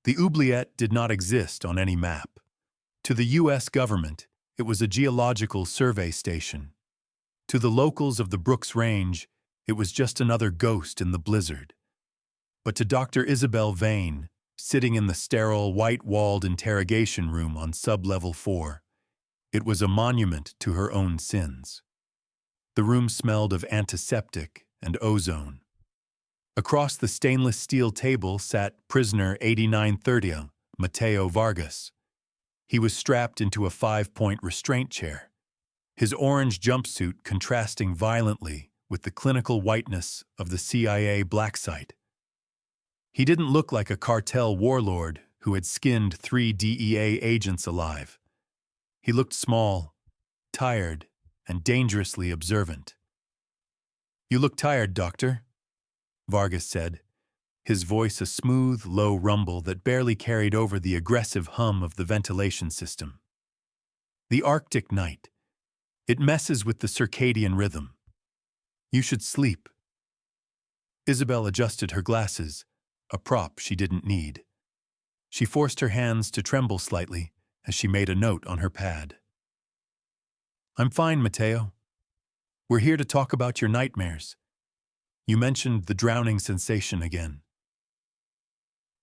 The oubliette did not exist on any map. To the U.S. government, it was a geological survey station. To the locals of the Brooks Range, it was just another ghost in the blizzard. But to Dr. Isabel Vane, sitting in the sterile, white-walled interrogation room on sub-level 4, it was a monument to her own sins. The room smelled of antiseptic and ozone. Across the stainless steel table sat prisoner 8930, Mateo Vargas. He was strapped into a 5-point restraint chair, his orange jumpsuit contrasting violently with the clinical whiteness of the CIA black site. He didn't look like a cartel warlord who had skinned 3 DEA agents alive. He looked small, tired, and dangerously observant. "You look tired, Doctor," Vargas said, his voice a smooth, low rumble that barely carried over the aggressive hum of the ventilation system. "The Arctic night. It messes with the circadian rhythm. You should sleep." Isabel adjusted her glasses, a prop she didn't need. She forced her hands to tremble slightly as she made a note on her pad. "I'm fine, Mateo. We're here to talk about your nightmares. You mentioned the drowning sensation again."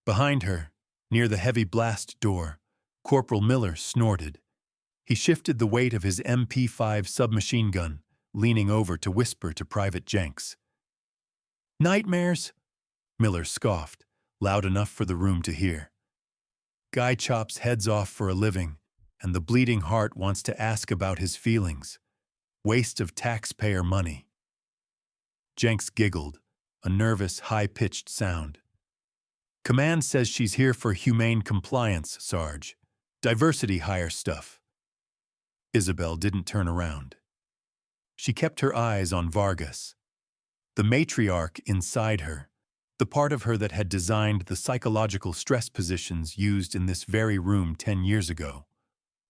Behind her, near the heavy blast door, Corporal Miller snorted. He shifted the weight of his MP5 submachine gun, leaning over to whisper to Private Jenks. "Nightmares?" Miller scoffed, loud enough for the room to hear. "Guy chops heads off for a living, and the bleeding heart wants to ask about his feelings. Waste of taxpayer money." Jenks giggled, a nervous, high-pitched sound. "Command says she's here for humane compliance, Sarge. Diversity hire stuff." Isabel didn't turn around. She kept her eyes on Vargas. The matriarch inside her, the part of her that had designed the psychological stress positions used in this very room 10 years ago,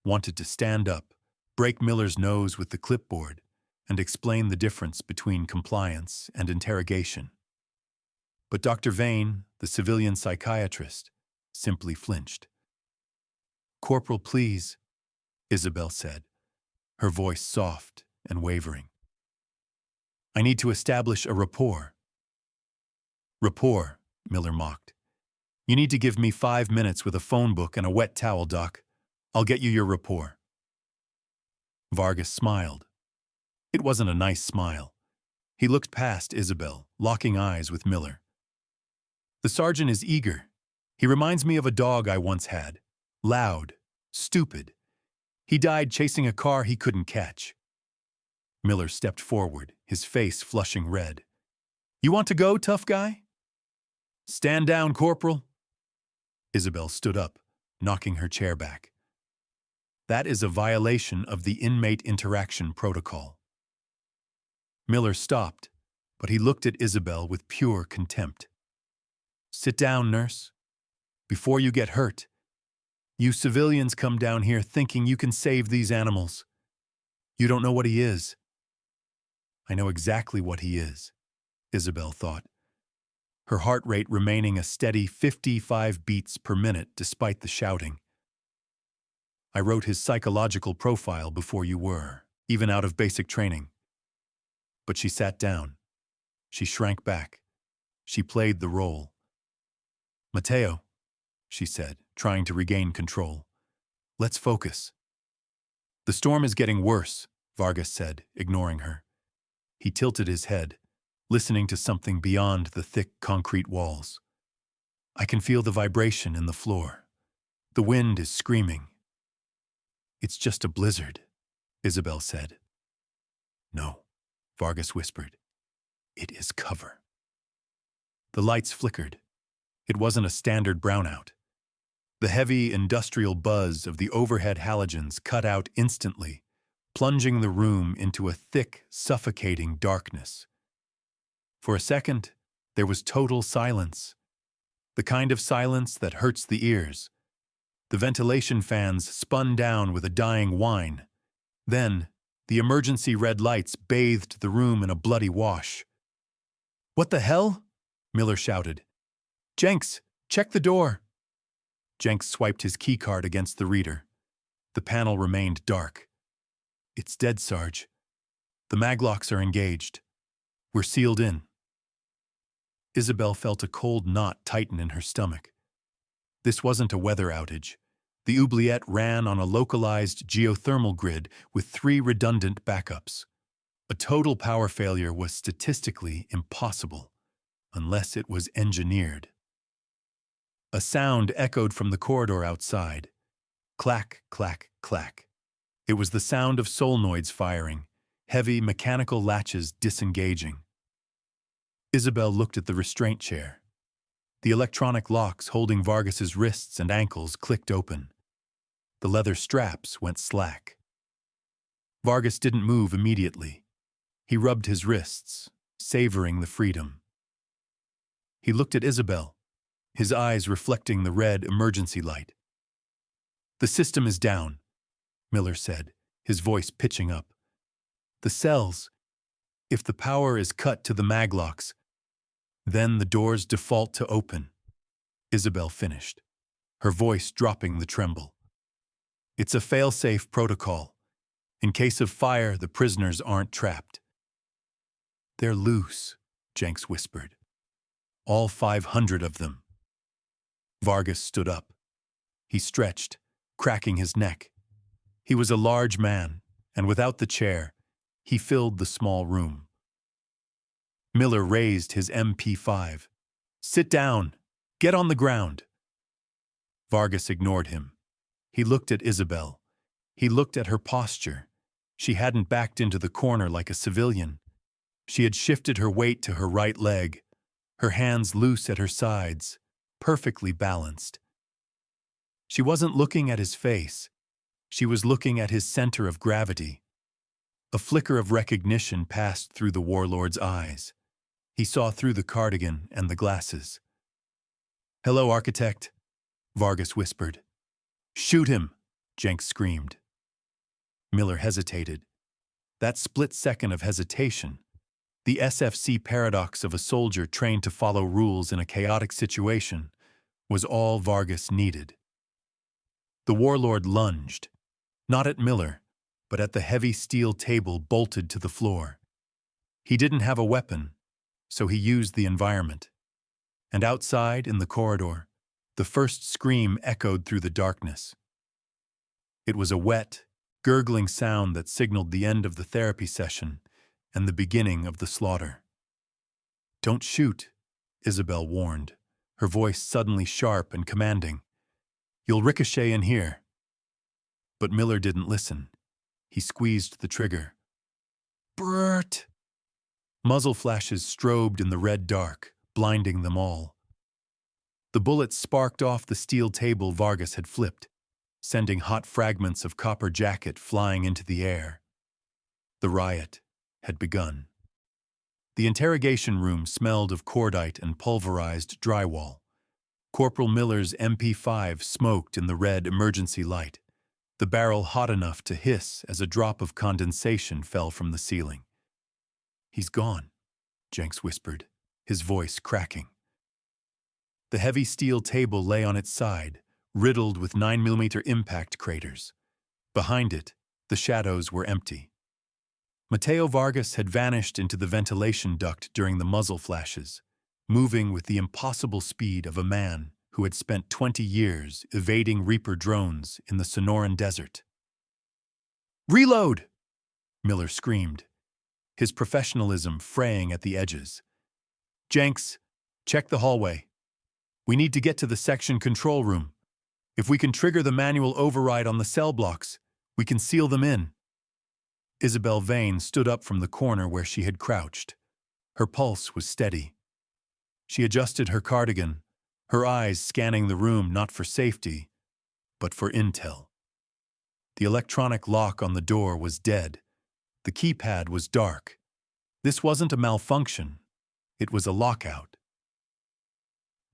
wanted to stand up, break Miller's nose with the clipboard, and explain the difference between compliance and interrogation. But Dr. Vane, the civilian psychiatrist, simply flinched. "Corporal, please," Isabel said, her voice soft and wavering. "I need to establish a rapport." "Rapport," Miller mocked. "You need to give me 5 minutes with a phone book and a wet towel, Doc. I'll get you your rapport." Vargas smiled. It wasn't a nice smile. He looked past Isabel, locking eyes with Miller. "The sergeant is eager. He reminds me of a dog I once had. Loud, stupid. He died chasing a car he couldn't catch." Miller stepped forward, his face flushing red. "You want to go, tough guy?" "Stand down, Corporal." Isabel stood up, knocking her chair back. "That is a violation of the inmate interaction protocol." Miller stopped, but he looked at Isabel with pure contempt. "Sit down, nurse. Before you get hurt. You civilians come down here thinking you can save these animals. You don't know what he is." "I know exactly what he is," Isabel thought, her heart rate remaining a steady 55 beats per minute despite the shouting. "I wrote his psychological profile before you were, even out of basic training." But she sat down. She shrank back. She played the role. "Mateo," she said, trying to regain control. "Let's focus." "The storm is getting worse," Vargas said, ignoring her. He tilted his head, listening to something beyond the thick concrete walls. "I can feel the vibration in the floor. The wind is screaming." "It's just a blizzard," Isabel said. "No," Vargas whispered. "It is cover." The lights flickered. It wasn't a standard brownout. The heavy industrial buzz of the overhead halogens cut out instantly, plunging the room into a thick, suffocating darkness. For a second, there was total silence. The kind of silence that hurts the ears. The ventilation fans spun down with a dying whine. Then, the emergency red lights bathed the room in a bloody wash. "What the hell?" Miller shouted. "Jenks, check the door." Jenks swiped his keycard against the reader. The panel remained dark. "It's dead, Sarge. The maglocks are engaged. We're sealed in." Isabel felt a cold knot tighten in her stomach. This wasn't a weather outage. The oubliette ran on a localized geothermal grid with 3 redundant backups. A total power failure was statistically impossible, unless it was engineered. A sound echoed from the corridor outside. Clack, clack, clack. It was the sound of solenoids firing, heavy mechanical latches disengaging. Isabel looked at the restraint chair. The electronic locks holding Vargas's wrists and ankles clicked open. The leather straps went slack. Vargas didn't move immediately. He rubbed his wrists, savoring the freedom. He looked at Isabel, his eyes reflecting the red emergency light. "The system is down," Miller said, his voice pitching up. "The cells, if the power is cut to the maglocks, then the doors default to open," Isabel finished, her voice dropping the tremble. "It's a fail-safe protocol. In case of fire, the prisoners aren't trapped." "They're loose," Jenks whispered. "All 500 of them." Vargas stood up. He stretched, cracking his neck. He was a large man, and without the chair, he filled the small room. Miller raised his MP5. "Sit down. Get on the ground." Vargas ignored him. He looked at Isabel. He looked at her posture. She hadn't backed into the corner like a civilian. She had shifted her weight to her right leg, her hands loose at her sides, perfectly balanced. She wasn't looking at his face. She was looking at his center of gravity. A flicker of recognition passed through the warlord's eyes. He saw through the cardigan and the glasses. "Hello, Architect," Vargas whispered. "Shoot him," Jenks screamed. Miller hesitated. That split second of hesitation, the SFC paradox of a soldier trained to follow rules in a chaotic situation, was all Vargas needed. The warlord lunged, not at Miller, but at the heavy steel table bolted to the floor. He didn't have a weapon, so he used the environment. And outside, in the corridor, the first scream echoed through the darkness. It was a wet, gurgling sound that signaled the end of the therapy session and the beginning of the slaughter. "Don't shoot," Isabel warned, her voice suddenly sharp and commanding. "You'll ricochet in here." But Miller didn't listen. He squeezed the trigger. "Bert!" Muzzle flashes strobed in the red dark, blinding them all. The bullets sparked off the steel table Vargas had flipped, sending hot fragments of copper jacket flying into the air. The riot had begun. The interrogation room smelled of cordite and pulverized drywall. Corporal Miller's MP5 smoked in the red emergency light, the barrel hot enough to hiss as a drop of condensation fell from the ceiling. "He's gone," Jenks whispered, his voice cracking. The heavy steel table lay on its side, riddled with 9mm impact craters. Behind it, the shadows were empty. Mateo Vargas had vanished into the ventilation duct during the muzzle flashes, moving with the impossible speed of a man who had spent 20 years evading Reaper drones in the Sonoran Desert. "Reload!" Miller screamed, his professionalism fraying at the edges. "Jenks, check the hallway. We need to get to the section control room. If we can trigger the manual override on the cell blocks, we can seal them in." Isabel Vane stood up from the corner where she had crouched. Her pulse was steady. She adjusted her cardigan, her eyes scanning the room not for safety, but for intel. The electronic lock on the door was dead. The keypad was dark. This wasn't a malfunction. It was a lockout.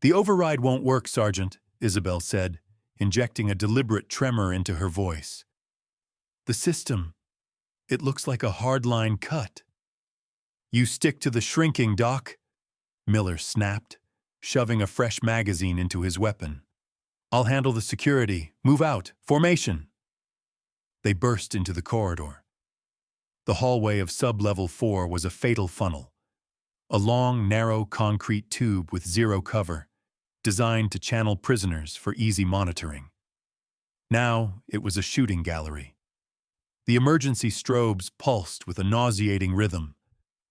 "The override won't work, Sergeant," Isabel said, injecting a deliberate tremor into her voice. "The system, it looks like a hard-line cut." "You stick to the shrinking, Doc," Miller snapped, shoving a fresh magazine into his weapon. I'll handle the security. Move out. Formation. They burst into the corridor. The hallway of sub-level 4 was a fatal funnel. A long, narrow concrete tube with zero cover, designed to channel prisoners for easy monitoring. Now it was a shooting gallery. The emergency strobes pulsed with a nauseating rhythm,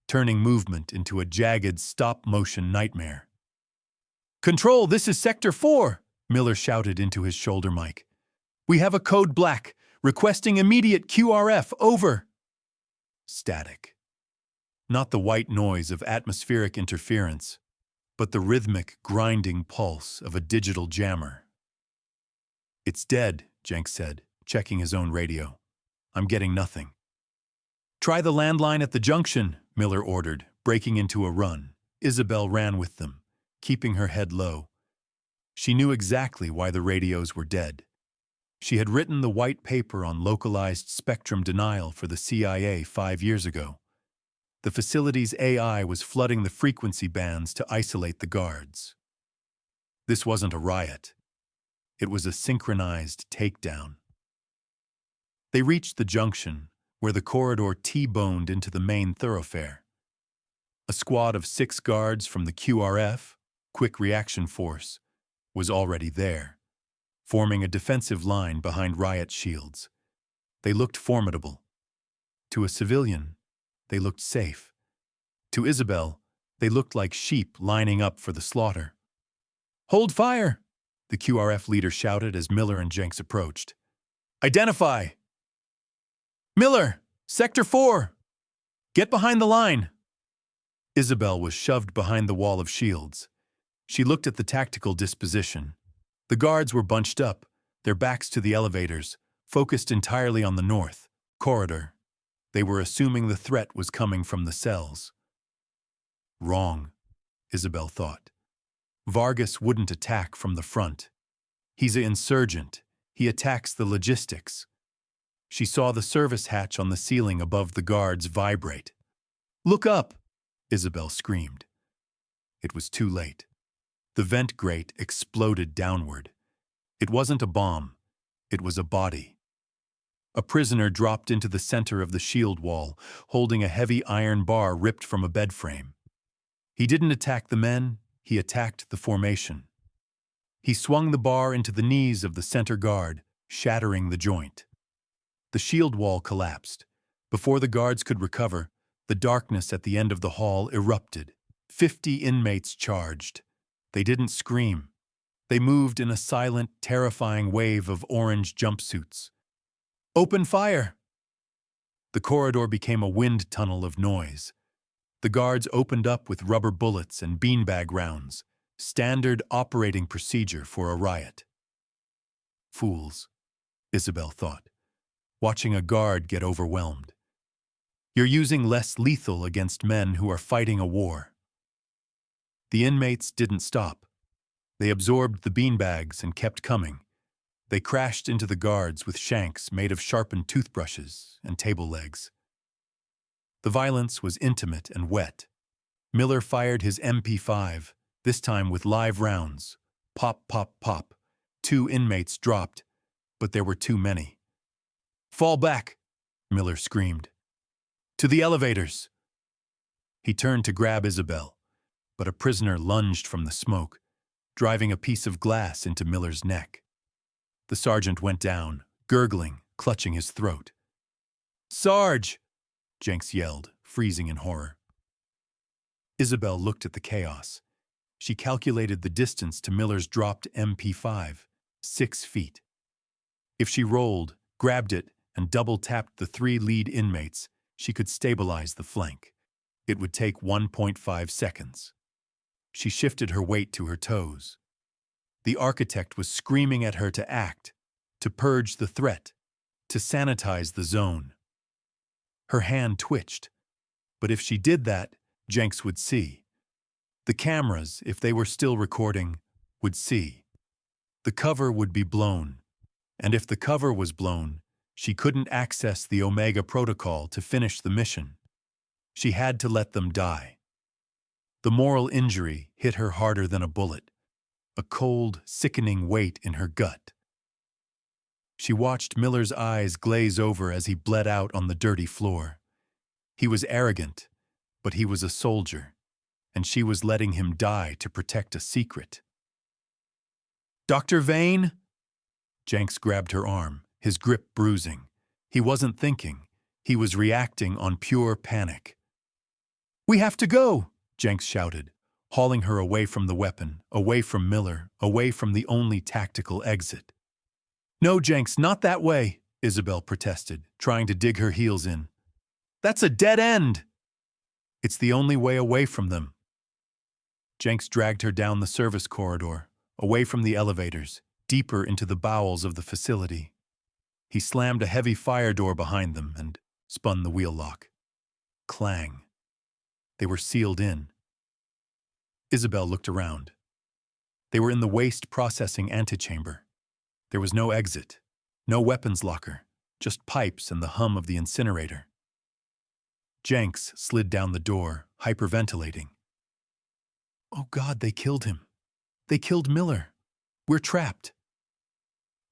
turning movement into a jagged stop-motion nightmare. "Control, this is Sector 4!" Miller shouted into his shoulder mic. "We have a code black, requesting immediate QRF, over." Static. Not the white noise of atmospheric interference, but the rhythmic, grinding pulse of a digital jammer. "It's dead," Jenks said, checking his own radio. "I'm getting nothing." "Try the landline at the junction," Miller ordered, breaking into a run. Isabel ran with them, keeping her head low. She knew exactly why the radios were dead. She had written the white paper on localized spectrum denial for the CIA 5 years ago. The facility's AI was flooding the frequency bands to isolate the guards. This wasn't a riot. It was a synchronized takedown. They reached the junction, where the corridor T-boned into the main thoroughfare. A squad of 6 guards from the QRF, Quick Reaction Force, was already there, forming a defensive line behind riot shields. They looked formidable. To a civilian, they looked safe. To Isabel, they looked like sheep lining up for the slaughter. "Hold fire!" the QRF leader shouted as Miller and Jenks approached. "Identify!" "Miller! Sector 4! Get behind the line!" Isabel was shoved behind the wall of shields. She looked at the tactical disposition. The guards were bunched up, their backs to the elevators, focused entirely on the north corridor. They were assuming the threat was coming from the cells. Wrong, Isabel thought. Vargas wouldn't attack from the front. He's an insurgent. He attacks the logistics. She saw the service hatch on the ceiling above the guards vibrate. "Look up!" Isabel screamed. It was too late. The vent grate exploded downward. It wasn't a bomb. It was a body. A prisoner dropped into the center of the shield wall, holding a heavy iron bar ripped from a bed frame. He didn't attack the men, he attacked the formation. He swung the bar into the knees of the center guard, shattering the joint. The shield wall collapsed. Before the guards could recover, the darkness at the end of the hall erupted. 50 inmates charged. They didn't scream. They moved in a silent, terrifying wave of orange jumpsuits. "Open fire!" The corridor became a wind tunnel of noise. The guards opened up with rubber bullets and beanbag rounds, standard operating procedure for a riot. Fools, Isabel thought, watching a guard get overwhelmed. You're using less lethal against men who are fighting a war. The inmates didn't stop. They absorbed the beanbags and kept coming. They crashed into the guards with shanks made of sharpened toothbrushes and table legs. The violence was intimate and wet. Miller fired his MP5, this time with live rounds. Pop, pop, pop. 2 inmates dropped, but there were too many. "Fall back!" Miller screamed. "To the elevators!" He turned to grab Isabel, but a prisoner lunged from the smoke, driving a piece of glass into Miller's neck. The sergeant went down, gurgling, clutching his throat. "Sarge!" Jenks yelled, freezing in horror. Isabel looked at the chaos. She calculated the distance to Miller's dropped MP5, 6 feet. If she rolled, grabbed it, and double-tapped the 3 lead inmates, she could stabilize the flank. It would take 1.5 seconds. She shifted her weight to her toes. The architect was screaming at her to act, to purge the threat, to sanitize the zone. Her hand twitched, but if she did that, Jenks would see. The cameras, if they were still recording, would see. The cover would be blown, and if the cover was blown, she couldn't access the Omega protocol to finish the mission. She had to let them die. The moral injury hit her harder than a bullet. a cold, sickening weight in her gut. She watched Miller's eyes glaze over as he bled out on the dirty floor. He was arrogant, but he was a soldier, and she was letting him die to protect a secret. "Dr. Vane?" Jenks grabbed her arm, his grip bruising. He wasn't thinking. He was reacting on pure panic. "We have to go!" Jenks shouted, hauling her away from the weapon, away from Miller, away from the only tactical exit. "No, Jenks, not that way," Isabel protested, trying to dig her heels in. "That's a dead end!" "It's the only way away from them." Jenks dragged her down the service corridor, away from the elevators, deeper into the bowels of the facility. He slammed a heavy fire door behind them and spun the wheel lock. Clang. They were sealed in. Isabel looked around. They were in the waste processing antechamber. There was no exit, no weapons locker, just pipes and the hum of the incinerator. Jenks slid down the door, hyperventilating. "Oh God, they killed him. They killed Miller. We're trapped."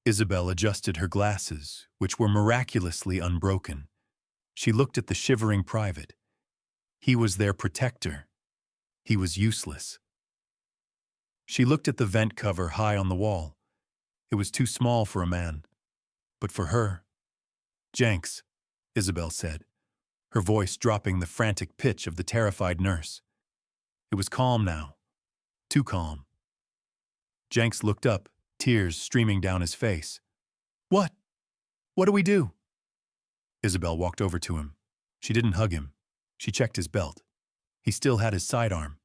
Isabel adjusted her glasses, which were miraculously unbroken. She looked at the shivering private. He was their protector. He was useless. She looked at the vent cover high on the wall. It was too small for a man. But for her... "Jenks," Isabel said, her voice dropping the frantic pitch of the terrified nurse. It was calm now. Too calm. Jenks looked up, tears streaming down his face. "What? What do we do?" Isabel walked over to him. She didn't hug him. She checked his belt. He still had his sidearm.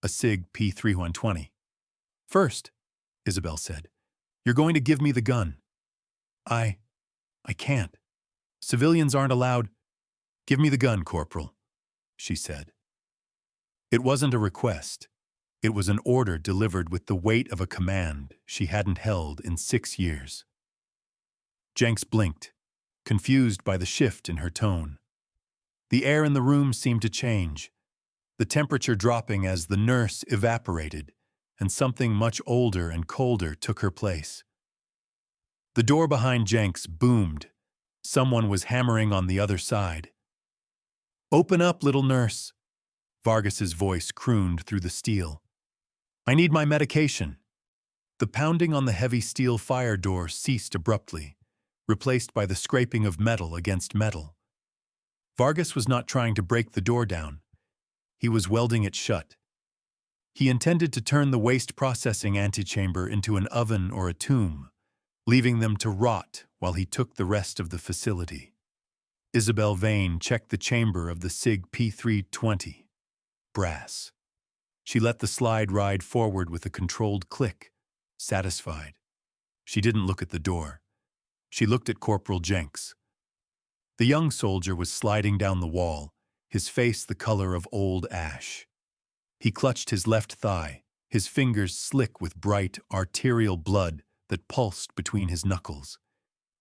A SIG P-3120. "First," Isabel said, "you're going to give me the gun." I can't. Civilians aren't allowed." "Give me the gun, Corporal," she said. It wasn't a request. It was an order delivered with the weight of a command she hadn't held in 6 years. Jenks blinked, confused by the shift in her tone. The air in the room seemed to change, the temperature dropping as the nurse evaporated, and something much older and colder took her place. The door behind Jenks boomed. Someone was hammering on the other side. "Open up, little nurse," Vargas's voice crooned through the steel. "I need my medication." The pounding on the heavy steel fire door ceased abruptly, replaced by the scraping of metal against metal. Vargas was not trying to break the door down. He was welding it shut. He intended to turn the waste processing antechamber into an oven or a tomb, leaving them to rot while he took the rest of the facility. Isabel Vane checked the chamber of the SIG P-320. Brass. She let the slide ride forward with a controlled click, satisfied. She didn't look at the door. She looked at Corporal Jenks. The young soldier was sliding down the wall, his face the color of old ash. He clutched his left thigh, his fingers slick with bright, arterial blood that pulsed between his knuckles.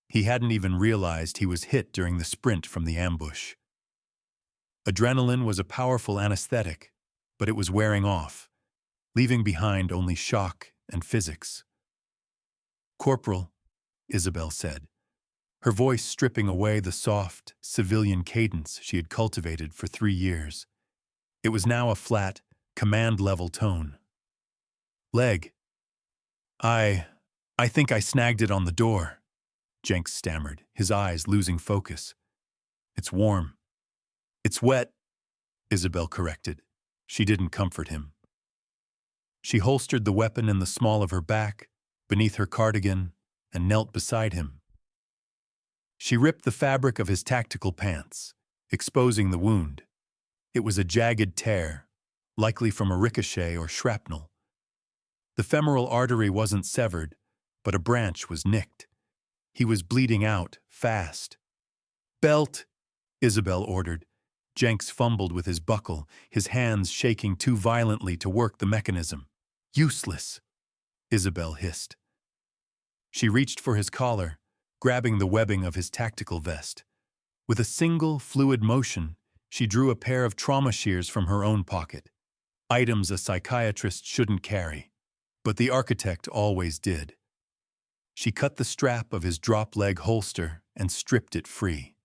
He hadn't even realized he was hit during the sprint from the ambush. Adrenaline was a powerful anesthetic, but it was wearing off, leaving behind only shock and physics. "Corporal," Isabel said, her voice stripping away the soft, civilian cadence she had cultivated for 3 years. It was now a flat, command-level tone. "Leg. I think I snagged it on the door," Jenks stammered, his eyes losing focus. "It's warm." "It's wet," Isabel corrected. She didn't comfort him. She holstered the weapon in the small of her back, beneath her cardigan, and knelt beside him. She ripped the fabric of his tactical pants, exposing the wound. It was a jagged tear, likely from a ricochet or shrapnel. The femoral artery wasn't severed, but a branch was nicked. He was bleeding out, fast. "Belt," Isabel ordered. Jenks fumbled with his buckle, his hands shaking too violently to work the mechanism. "Useless," Isabel hissed. She reached for his collar, grabbing the webbing of his tactical vest. With a single, fluid motion, she drew a pair of trauma shears from her own pocket, items a psychiatrist shouldn't carry. But the architect always did. She cut the strap of his drop-leg holster and stripped it free.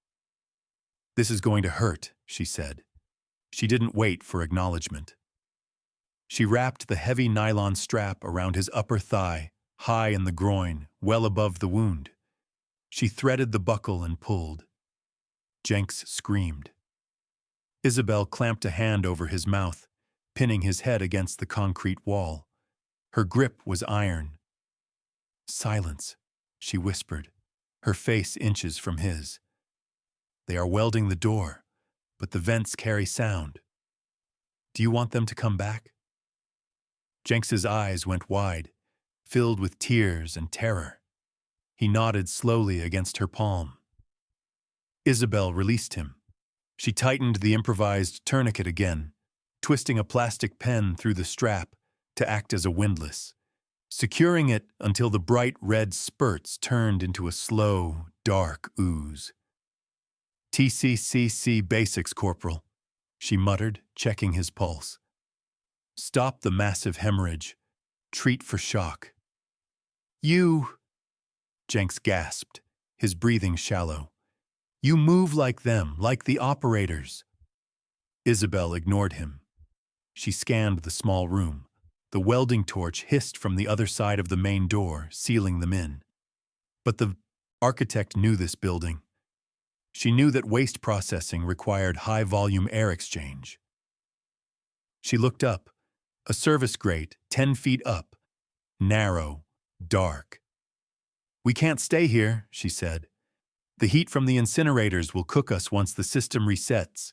"This is going to hurt," she said. She didn't wait for acknowledgement. She wrapped the heavy nylon strap around his upper thigh, high in the groin, well above the wound. She threaded the buckle and pulled. Jenks screamed. Isabel clamped a hand over his mouth, pinning his head against the concrete wall. Her grip was iron. "Silence," she whispered, her face inches from his. "They are welding the door, but the vents carry sound. Do you want them to come back?" Jenks's eyes went wide, filled with tears and terror. He nodded slowly against her palm. Isabel released him. She tightened the improvised tourniquet again, twisting a plastic pen through the strap to act as a windlass, securing it until the bright red spurts turned into a slow, dark ooze. "TCCC basics, Corporal," she muttered, checking his pulse. "Stop the massive hemorrhage. Treat for shock." "You," Jenks gasped, his breathing shallow. "You move like them, like the operators." Isabel ignored him. She scanned the small room. The welding torch hissed from the other side of the main door, sealing them in. But the architect knew this building. She knew that waste processing required high-volume air exchange. She looked up. A service grate, 10 feet up. Narrow, dark. "We can't stay here," she said. "The heat from the incinerators will cook us once the system resets.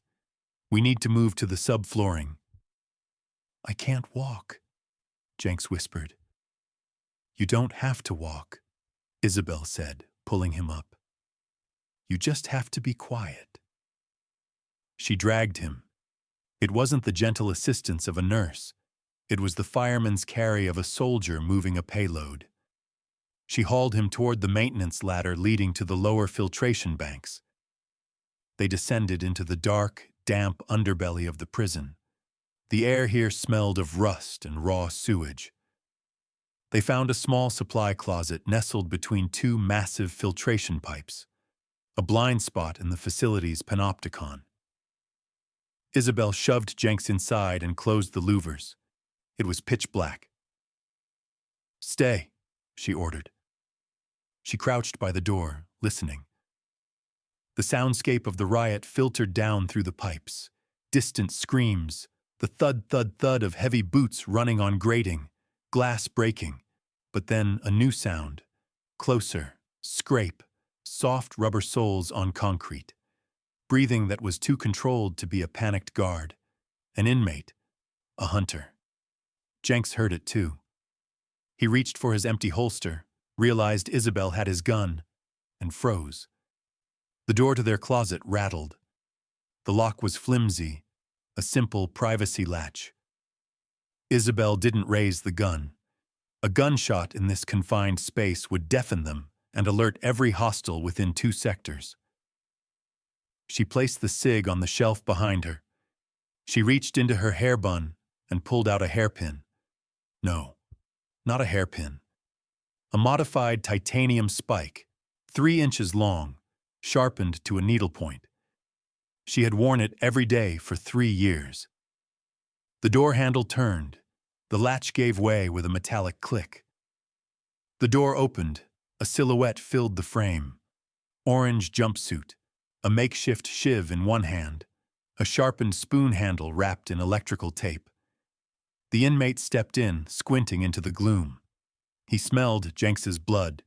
We need to move to the subflooring." "I can't walk," Jenks whispered. "You don't have to walk," Isabel said, pulling him up. "You just have to be quiet." She dragged him. It wasn't the gentle assistance of a nurse. It was the fireman's carry of a soldier moving a payload. She hauled him toward the maintenance ladder leading to the lower filtration banks. They descended into the dark, damp underbelly of the prison. The air here smelled of rust and raw sewage. They found a small supply closet nestled between two massive filtration pipes, a blind spot in the facility's panopticon. Isabel shoved Jenks inside and closed the louvers. It was pitch black. "Stay," she ordered. She crouched by the door, listening. The soundscape of the riot filtered down through the pipes. Distant screams, the thud-thud-thud of heavy boots running on grating, glass breaking. But then a new sound. Closer, scrape, soft rubber soles on concrete. Breathing that was too controlled to be a panicked guard. An inmate. A hunter. Jenks heard it too. He reached for his empty holster, realized Isabel had his gun, and froze. The door to their closet rattled. The lock was flimsy, a simple privacy latch. Isabel didn't raise the gun. A gunshot in this confined space would deafen them and alert every hostile within 2 sectors. She placed the cig on the shelf behind her. She reached into her hair bun and pulled out a hairpin. No, not a hairpin. A modified titanium spike, 3 inches long, sharpened to a needlepoint. She had worn it every day for 3 years. The door handle turned. The latch gave way with a metallic click. The door opened. A silhouette filled the frame. Orange jumpsuit, a makeshift shiv in one hand, a sharpened spoon handle wrapped in electrical tape. The inmate stepped in, squinting into the gloom. He smelled Jenks's blood.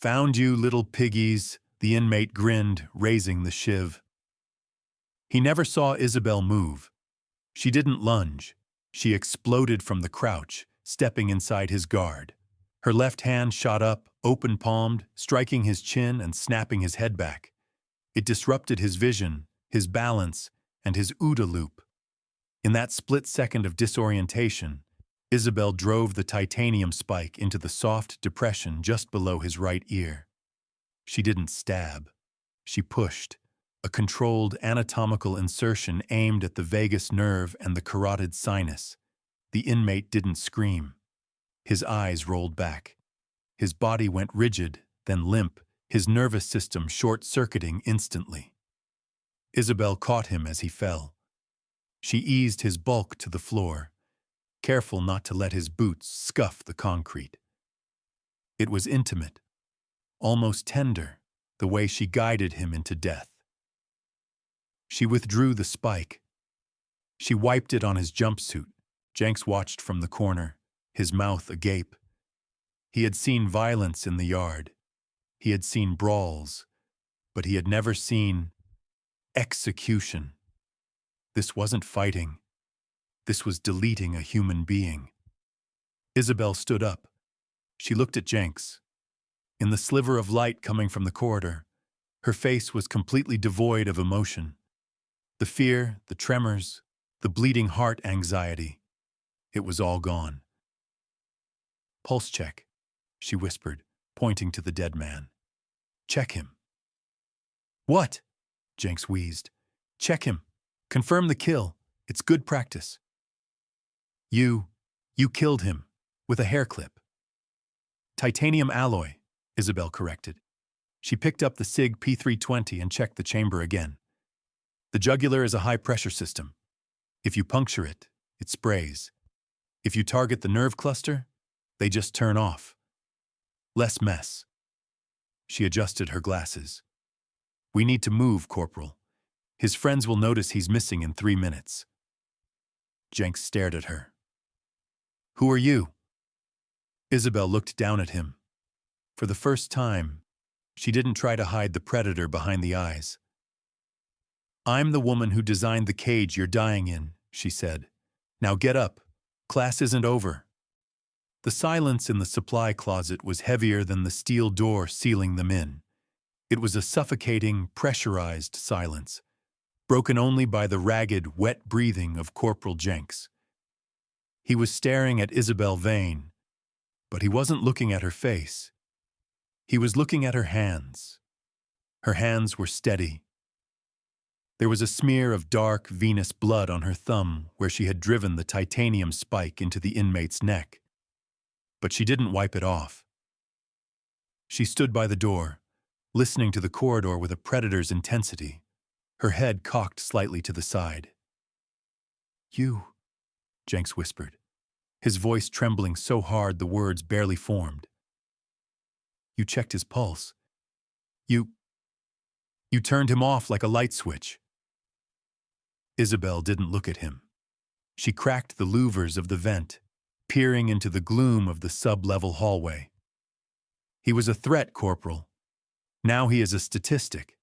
"Found you, little piggies," the inmate grinned, raising the shiv. He never saw Isabel move. She didn't lunge. She exploded from the crouch, stepping inside his guard. Her left hand shot up, open-palmed, striking his chin and snapping his head back. It disrupted his vision, his balance, and his OODA loop. In that split second of disorientation, Isabel drove the titanium spike into the soft depression just below his right ear. She didn't stab. She pushed, a controlled anatomical insertion aimed at the vagus nerve and the carotid sinus. The inmate didn't scream. His eyes rolled back. His body went rigid, then limp, his nervous system short-circuiting instantly. Isabel caught him as he fell. She eased his bulk to the floor, careful not to let his boots scuff the concrete. It was intimate, almost tender, the way she guided him into death. She withdrew the spike. She wiped it on his jumpsuit. Jenks watched from the corner, his mouth agape. He had seen violence in the yard. He had seen brawls, but he had never seen execution. This wasn't fighting. This was deleting a human being. Isabel stood up. She looked at Jenks. In the sliver of light coming from the corridor, her face was completely devoid of emotion. The fear, the tremors, the bleeding heart anxiety, it was all gone. "Pulse check," she whispered, pointing to the dead man. "Check him." "What?" Jenks wheezed. "Check him. Confirm the kill. It's good practice." You killed him, with a hair clip." "Titanium alloy," Isabel corrected. She picked up the SIG P320 and checked the chamber again. "The jugular is a high-pressure system. If you puncture it, it sprays. If you target the nerve cluster, they just turn off. Less mess." She adjusted her glasses. "We need to move, Corporal. His friends will notice he's missing in 3 minutes." Jenks stared at her. "Who are you?" Isabel looked down at him. For the first time, she didn't try to hide the predator behind the eyes. "I'm the woman who designed the cage you're dying in," she said. "Now get up. Class isn't over." The silence in the supply closet was heavier than the steel door sealing them in. It was a suffocating, pressurized silence, broken only by the ragged, wet breathing of Corporal Jenks. He was staring at Isabel Vane, but he wasn't looking at her face. He was looking at her hands. Her hands were steady. There was a smear of dark, venous blood on her thumb where she had driven the titanium spike into the inmate's neck. But she didn't wipe it off. She stood by the door, listening to the corridor with a predator's intensity, her head cocked slightly to the side. "You," Jenks whispered, his voice trembling so hard the words barely formed. "You checked his pulse. You turned him off like a light switch." Isabel didn't look at him. She cracked the louvers of the vent, peering into the gloom of the sub-level hallway. "He was a threat, Corporal. Now he is a statistic.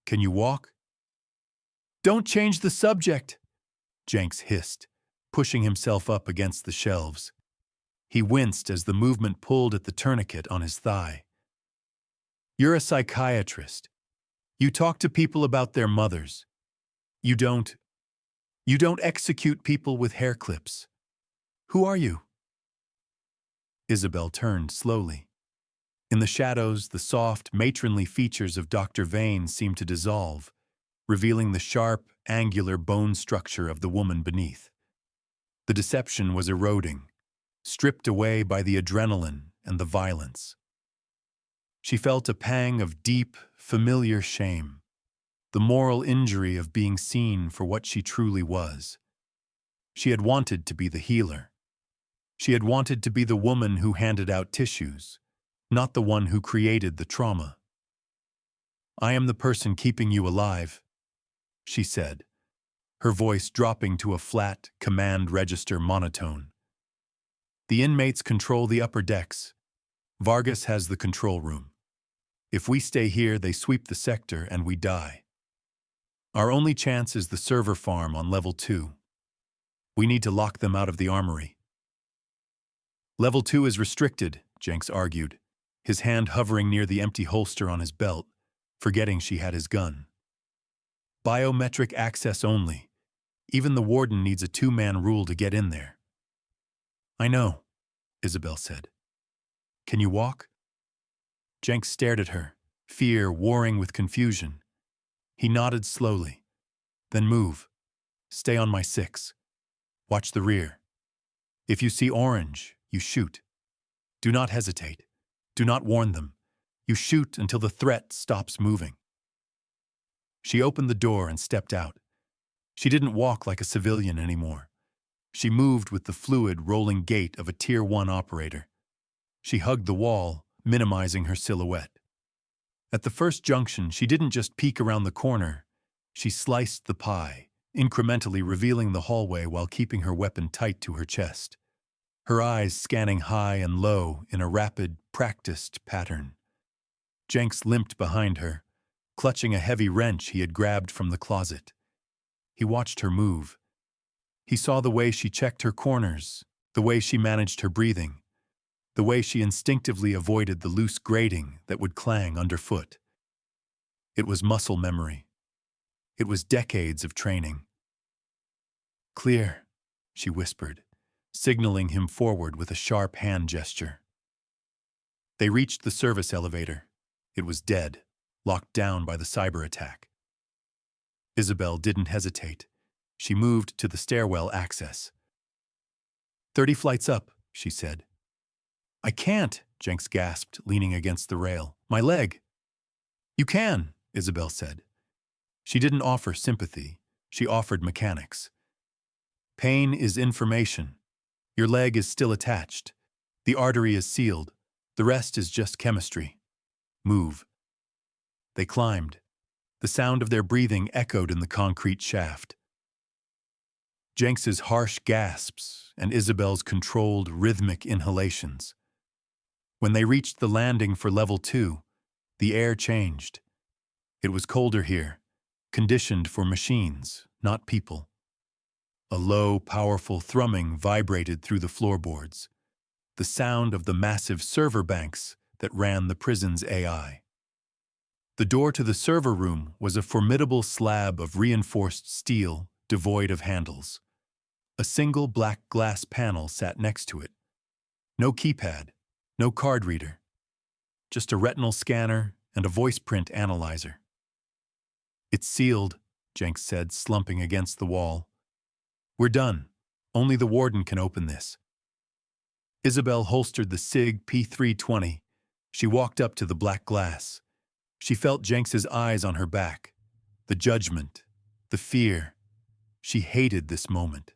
Can you walk?" "Don't change the subject," Jenks hissed, pushing himself up against the shelves. He winced as the movement pulled at the tourniquet on his thigh. "You're a psychiatrist. You talk to people about their mothers. You don't execute people with hair clips. Who are you?" Isabel turned slowly. In the shadows, the soft, matronly features of Dr. Vane seemed to dissolve, revealing the sharp, angular bone structure of the woman beneath. The deception was eroding, stripped away by the adrenaline and the violence. She felt a pang of deep, familiar shame, the moral injury of being seen for what she truly was. She had wanted to be the healer. She had wanted to be the woman who handed out tissues, not the one who created the trauma. "I am the person keeping you alive," she said, her voice dropping to a flat, command register monotone. "The inmates control the upper decks. Vargas has the control room. If we stay here, they sweep the sector and we die. Our only chance is the server farm on level 2. We need to lock them out of the armory." "Level 2 is restricted," Jenks argued, his hand hovering near the empty holster on his belt, forgetting she had his gun. "Biometric access only. Even the warden needs a 2-man rule to get in there." "I know," Isabel said. "Can you walk?" Jenks stared at her, fear warring with confusion. He nodded slowly. "Then move. Stay on my 6. Watch the rear. If you see orange, You shoot. Do not hesitate. Do not warn them. You shoot until the threat stops moving. She opened the door and stepped out. She didn't walk like a civilian anymore. She moved with the fluid, rolling gait of a Tier 1 operator. She hugged the wall, minimizing her silhouette. At the first junction, she didn't just peek around the corner. She sliced the pie, incrementally revealing the hallway while keeping her weapon tight to her chest. Her eyes scanning high and low in a rapid, practiced pattern. Jenks limped behind her, clutching a heavy wrench he had grabbed from the closet. He watched her move. He saw the way she checked her corners, the way she managed her breathing, the way she instinctively avoided the loose grating that would clang underfoot. It was muscle memory. It was decades of training. "Clear," she whispered, signaling him forward with a sharp hand gesture. They reached the service elevator. It was dead, locked down by the cyber attack. Isabel didn't hesitate. She moved to the stairwell access. 30 flights up, she said. "I can't," Jenks gasped, leaning against the rail. "My leg." "You can," Isabel said. She didn't offer sympathy. She offered mechanics. "Pain is information. Your leg is still attached. The artery is sealed. The rest is just chemistry. Move." They climbed. The sound of their breathing echoed in the concrete shaft. Jenks's harsh gasps and Isabel's controlled, rhythmic inhalations. When they reached the landing for level 2, the air changed. It was colder here, conditioned for machines, not people. A low, powerful thrumming vibrated through the floorboards, the sound of the massive server banks that ran the prison's AI. The door to the server room was a formidable slab of reinforced steel devoid of handles. A single black glass panel sat next to it. No keypad, no card reader. Just a retinal scanner and a voice print analyzer. "It's sealed," Jenks said, slumping against the wall. "We're done. Only the warden can open this." Isabel holstered the SIG P320. She walked up to the black glass. She felt Jenks's eyes on her back. The judgment, the fear. She hated this moment.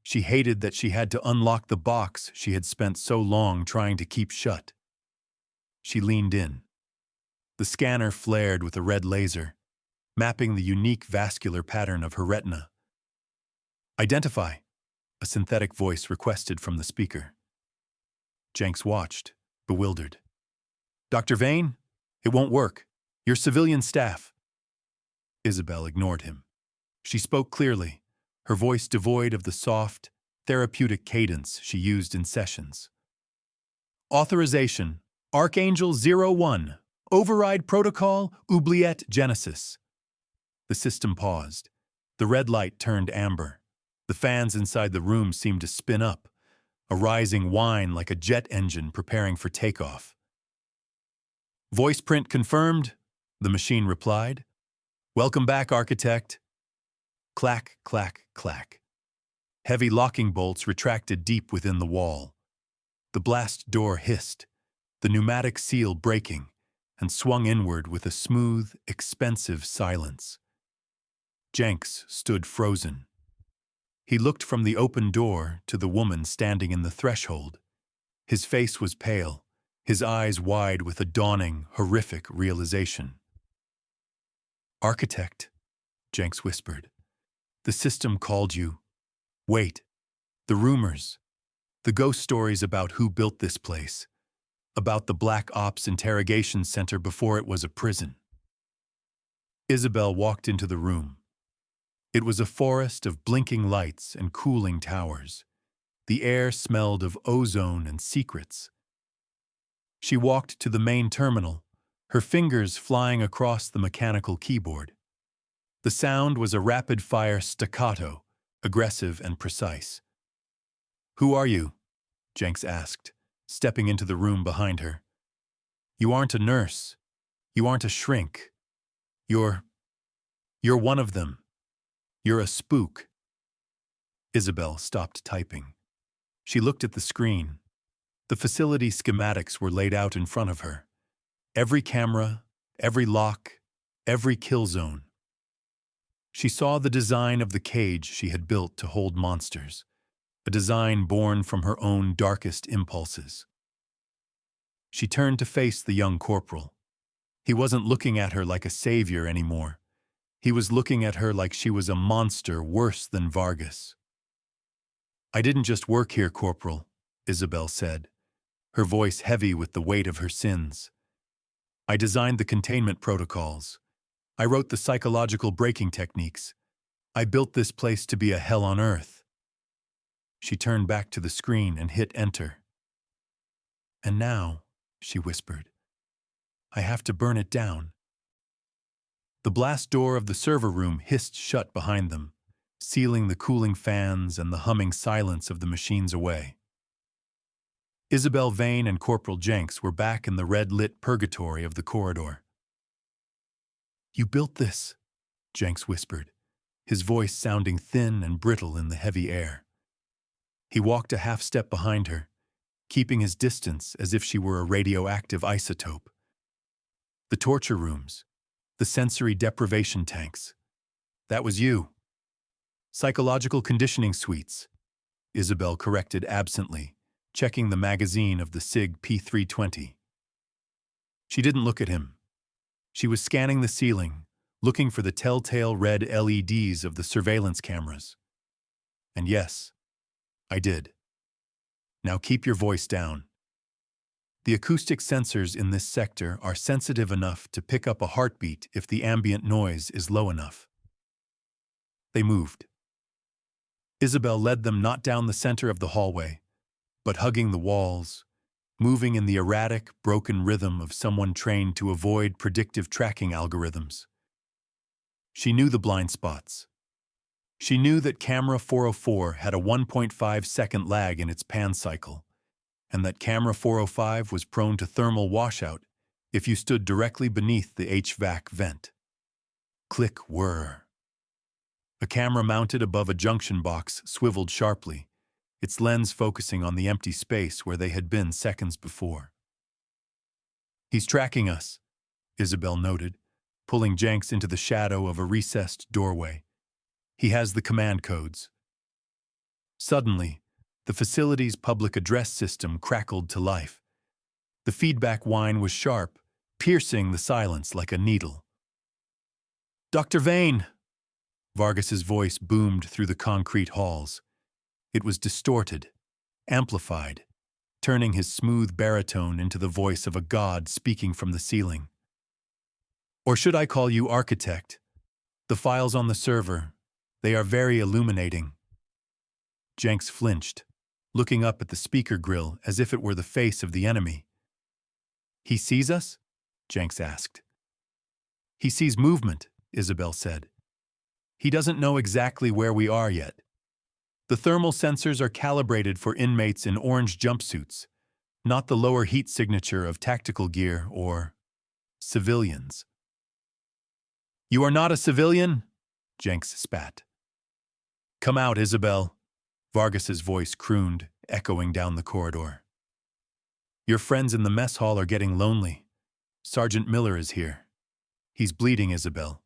She hated that she had to unlock the box she had spent so long trying to keep shut. She leaned in. The scanner flared with a red laser, mapping the unique vascular pattern of her retina. "Identify," a synthetic voice requested from the speaker. Jenks watched, bewildered. "Dr. Vane? It won't work. You're civilian staff." Isabel ignored him. She spoke clearly, her voice devoid of the soft, therapeutic cadence she used in sessions. "Authorization, Archangel 01, Override Protocol, Oubliette Genesis." The system paused. The red light turned amber. The fans inside the room seemed to spin up, a rising whine like a jet engine preparing for takeoff. "Voice print confirmed," the machine replied. "Welcome back, Architect." Clack, clack, clack. Heavy locking bolts retracted deep within the wall. The blast door hissed, the pneumatic seal breaking, and swung inward with a smooth, expensive silence. Jenks stood frozen. He looked from the open door to the woman standing in the threshold. His face was pale, his eyes wide with a dawning, horrific realization. "Architect," Jenks whispered. "The system called you. Wait. The rumors. The ghost stories about who built this place. About the Black Ops interrogation center before it was a prison." Isabel walked into the room. It was a forest of blinking lights and cooling towers. The air smelled of ozone and secrets. She walked to the main terminal, her fingers flying across the mechanical keyboard. The sound was a rapid-fire staccato, aggressive and precise. "Who are you?" Jenks asked, stepping into the room behind her. "You aren't a nurse. You aren't a shrink. You're one of them. You're a spook." Isabel stopped typing. She looked at the screen. The facility schematics were laid out in front of her. Every camera, every lock, every kill zone. She saw the design of the cage she had built to hold monsters, a design born from her own darkest impulses. She turned to face the young corporal. He wasn't looking at her like a savior anymore. He was looking at her like she was a monster worse than Vargas. "I didn't just work here, Corporal," Isabel said, her voice heavy with the weight of her sins. "I designed the containment protocols. I wrote the psychological breaking techniques. I built this place to be a hell on earth." She turned back to the screen and hit enter. "And now," she whispered, "I have to burn it down." The blast door of the server room hissed shut behind them, sealing the cooling fans and the humming silence of the machines away. Isabel Vane and Corporal Jenks were back in the red-lit purgatory of the corridor. "You built this," Jenks whispered, his voice sounding thin and brittle in the heavy air. He walked a half-step behind her, keeping his distance as if she were a radioactive isotope. "The torture rooms, the sensory deprivation tanks. That was you." "Psychological conditioning suites," Isabel corrected absently, checking the magazine of the SIG P320. She didn't look at him. She was scanning the ceiling, looking for the telltale red LEDs of the surveillance cameras. "And yes, I did. Now keep your voice down. The acoustic sensors in this sector are sensitive enough to pick up a heartbeat if the ambient noise is low enough." They moved. Isabel led them not down the center of the hallway, but hugging the walls, moving in the erratic, broken rhythm of someone trained to avoid predictive tracking algorithms. She knew the blind spots. She knew that camera 404 had a 1.5-second lag in its pan cycle, and that camera 405 was prone to thermal washout if you stood directly beneath the HVAC vent. Click whir. A camera mounted above a junction box swiveled sharply, its lens focusing on the empty space where they had been seconds before. "He's tracking us," Isabel noted, pulling Jenks into the shadow of a recessed doorway. "He has the command codes." Suddenly, the facility's public address system crackled to life. The feedback whine was sharp, piercing the silence like a needle. "Dr. Vane!" Vargas's voice boomed through the concrete halls. It was distorted, amplified, turning his smooth baritone into the voice of a god speaking from the ceiling. "Or should I call you architect? The files on the server, they are very illuminating." Jenks flinched, looking up at the speaker grill as if it were the face of the enemy. "He sees us?" Jenks asked. "He sees movement," Isabel said. "He doesn't know exactly where we are yet. The thermal sensors are calibrated for inmates in orange jumpsuits, not the lower heat signature of tactical gear or civilians." "You are not a civilian?" Jenks spat. "Come out, Isabel," Vargas's voice crooned, echoing down the corridor. "Your friends in the mess hall are getting lonely. Sergeant Miller is here. He's bleeding, Isabel.